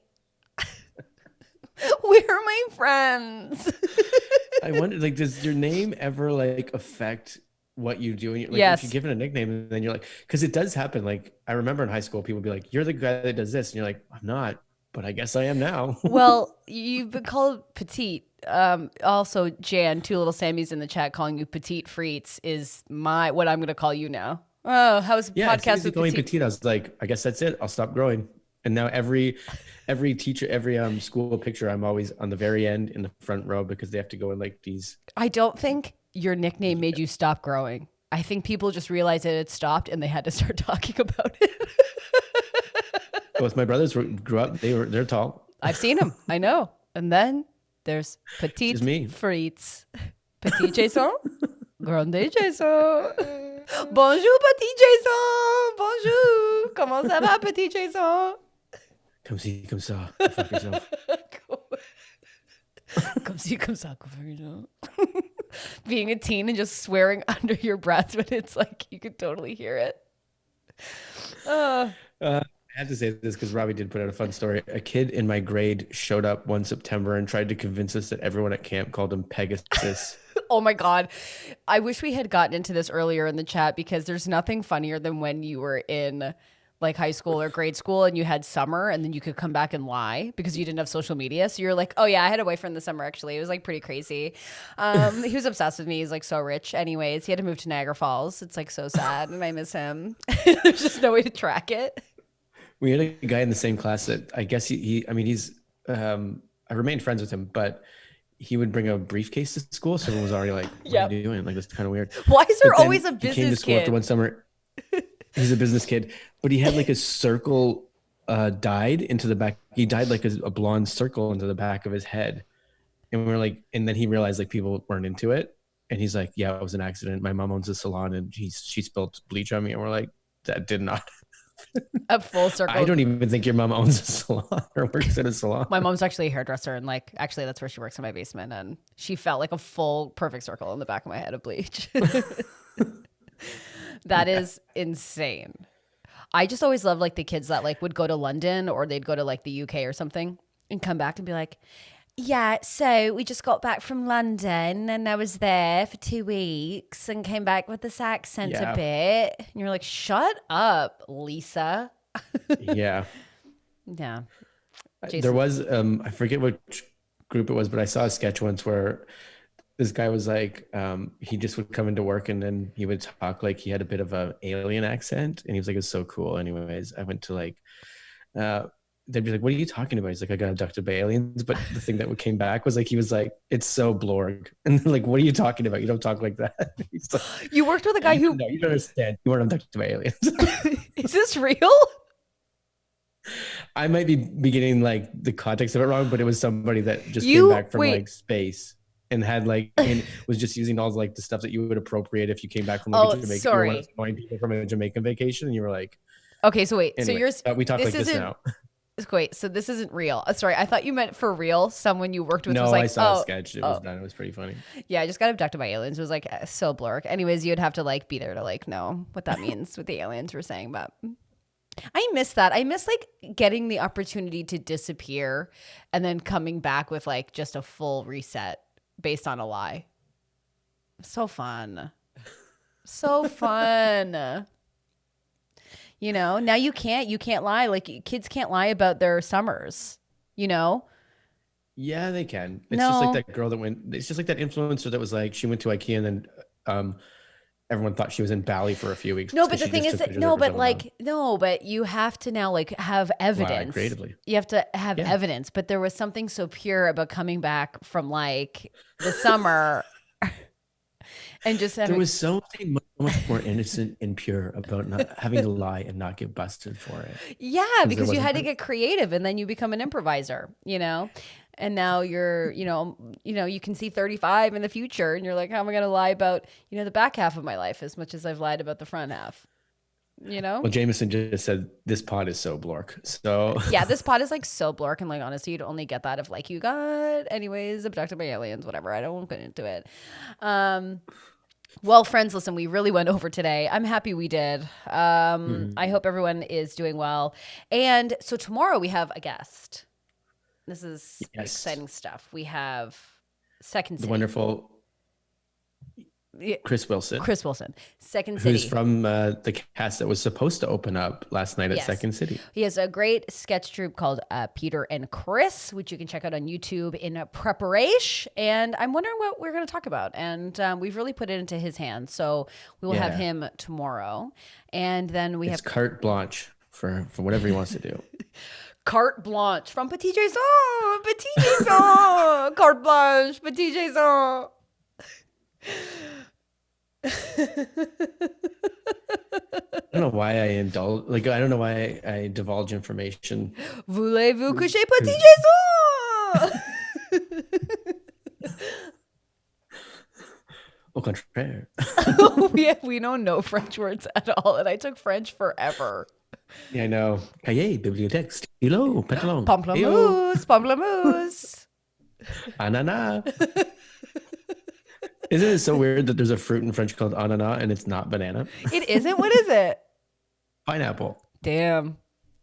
Where are my friends? I wonder, like, does your name ever like affect what you do? And like, yes. If you give it a nickname, and then you're like, because it does happen. Like, I remember in high school, people would be like, "You're the guy that does this," and you're like, "I'm not, but I guess I am now." Well, you've been called Petite. Also, Jan, two little Sammys in the chat calling you Petite Frites is what I'm going to call you now. Oh, how's the podcast with Petite? Petite? I was like, I guess that's it. I'll stop growing. And now every teacher, every school picture, I'm always on the very end in the front row because they have to go in like these. I don't think your nickname made you stop growing. I think people just realized that it stopped and they had to start talking about it. Both my brothers grew up. They're tall. I've seen them. I know. And then there's Petite me. Frites. Petit Jason. Grande Jason. Bonjour, Petit Jason. Bonjour. Comment ça va, Petit Jason? Come see, come saw. Go fuck yourself. Come see, come saw. Go fuck yourself. Being a teen and just swearing under your breath, but it's like you could totally hear it. I have to say this because Robbie did put out a fun story. A kid in my grade showed up one September and tried to convince us that everyone at camp called him Pegasus. Oh my God. I wish we had gotten into this earlier in the chat because there's nothing funnier than when you were in like high school or grade school and you had summer and then you could come back and lie because you didn't have social media. So you're like, oh yeah, I had a boyfriend this summer actually. It was like pretty crazy. He was obsessed with me. He's like so rich. Anyways, he had to move to Niagara Falls. It's like so sad and I miss him. There's just no way to track it. We had a guy in the same class that I guess I remained friends with him, but he would bring a briefcase to school. So everyone was already like, what are you doing? Like, that's kind of weird. Why is there always a business kid? He came to school kid? after one summer. He's a business kid, but he had like a circle dyed into the back. He dyed like a blonde circle into the back of his head. And we're like, and then he realized like people weren't into it. And he's like, yeah, it was an accident. My mom owns a salon and she spilled bleach on me. And we're like, that did not. A full circle. I don't even think your mom owns a salon or works at a salon. My mom's actually a hairdresser and like actually that's where she works in my basement and she felt like a full perfect circle in the back of my head of bleach. That is insane. I just always loved like the kids that like would go to London or they'd go to like the UK or something and come back and be like, Yeah, so we just got back from London and I was there for 2 weeks and came back with this accent a Yeah. bit. And you're like, shut up, Lisa. Yeah. Yeah, There Jason. was I forget which group it was, but I saw a sketch once where this guy was like, he just would come into work and then he would talk like he had a bit of an alien accent, and he was like, "It's so cool." Anyways, I went to like, uh, they'd be like, "What are you talking about?" He's like, "I got abducted by aliens." But the thing that came back was like, he was like, "It's so blorg," and they're like, "What are you talking about? You don't talk like that." He's like, You worked with a "Yeah, guy you don't who know. You don't understand. You weren't abducted by aliens." is this real? I might be getting like the context of it wrong, but it was somebody that just came You back from wait. like space and had like and was just using all like the stuff that you would appropriate if you came back from like a Oh, Jamaica. You were one of sorry. those annoying people from a Jamaican vacation, and you were like, Okay, so wait. So anyway, yours we talk this like this isn't now. wait, so this isn't real. Sorry, I thought you meant for real. Someone you worked with was No, I like, saw a oh, sketch. It was oh, done. It was pretty funny. yeah, I just got abducted by aliens. It was like so blurk. Anyways, you'd have to like be there to like know what that means, what the aliens were saying. But I miss that. I miss like getting the opportunity to disappear and then coming back with like just a full reset based on a lie. So fun. So fun. Now you can't lie. Like kids can't lie about their summers, you know? Yeah, they can. It's just like No. that girl that went. It's just like that influencer that was like, she went to IKEA and then everyone thought she was in Bali for a few weeks No, but because the she thing just is took that pictures of no, her but filling out. like no, but you have to now like have Wow, evidence. creatively. You have to have Yeah. evidence, but there was something so pure about coming back from like the summer and just There having was something so much more innocent and pure about not having to lie and not get busted for it, yeah, because there because you wasn't had to proof. get creative and then you become an improviser. And now you're, you can see 35 in the future and you're like, how am I going to lie about, the back half of my life as much as I've lied about the front half, you know? Well, Jameson just said this pod is so blork. So Yeah, this pod is like so blurk and like honestly, you'd only get that if like you got anyways abducted by aliens, whatever. I don't want to get into it. Um, well, friends, listen, we really went over today. I'm happy we did. I mhm. hope everyone is doing well. And so tomorrow we have a guest. This is Yes, exciting stuff. We have Second the City. wonderful Yeah, Chris Wilson, Chris Wilson, Second who's City. from the cast that was supposed to open up last night at Yes. Second City. He has a great sketch troupe called Peter and Chris, which you can check out on YouTube in preparation. And I'm wondering what we're going to talk about. And we've really put it into his hands. So we will have Yeah, him tomorrow. And then we it's have carte blanche for whatever he wants to do. Carte Blanche from Petite Jason. Petite Jason. Carte Blanche. Petite Jason. I don't know why I indulge. Like, I don't know why I divulge information. Voulez-vous coucher Petite 'Cause Jason? au contraire. we know no French words at all, and I took French forever. Yeah, I know. Cahier, bibliothèque, stylo, pantalon. Heyo, Pamplemousse, pamplemousse. ananas. Isn't it so weird that there's a fruit in French called ananas and it's not banana? It isn't. What is it? Pineapple. Damn,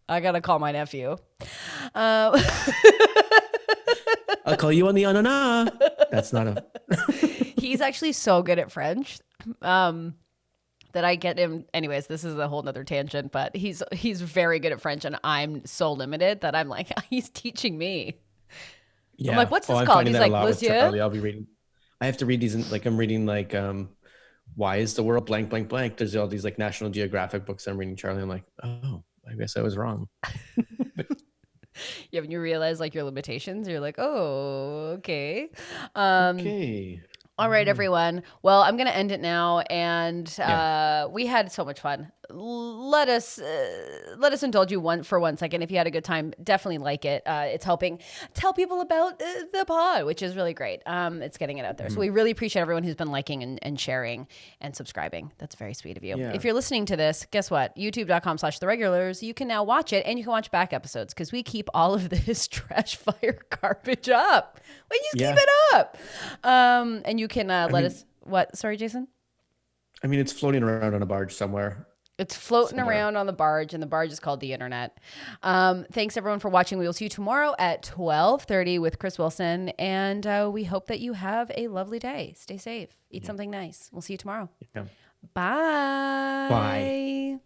I gotta call my nephew. Um, I'll call you on the ananas. That's not a. he's actually so good at French. That I get him. Anyways, this is a whole nother tangent, but he's very good at French, and I'm so limited that I'm like he's teaching me. I'm Yeah. like, what's Oh, this I'm called? finding He's that a like, lot with Monsieur. Charlie. I'll be reading. I have to read these. Like, I'm reading like why is the world blank blank blank? There's all these like National Geographic books I'm reading, Charlie. I'm like, oh, I guess I was wrong. Yeah, when you realize like your limitations, you're like, oh, okay. Um, Okay. all right, everyone. Well, I'm gonna end it now, and Yeah. we had so much fun. Let us indulge you for 1 second. If you had a good time, definitely like it. It's helping tell people about the pod, which is really great. It's getting it out there. So Mhm. we really appreciate everyone who's been liking and sharing and subscribing. That's very sweet of you. Yeah. If you're listening to this, guess what? YouTube.com/the regulars. You can now watch it and you can watch back episodes because we keep all of this trash fire garbage up. We just keep Yeah. it up. And you can let mean- us what? Sorry, Jason? I mean, it's floating around on a barge somewhere. It's floating So, around on the barge, and the barge is called the internet. Thanks everyone for watching. We will see you tomorrow at 12:30 with Chris Wilson, and we hope that you have a lovely day. Stay safe. Eat something nice. We'll see you tomorrow. yeah. Bye. Bye.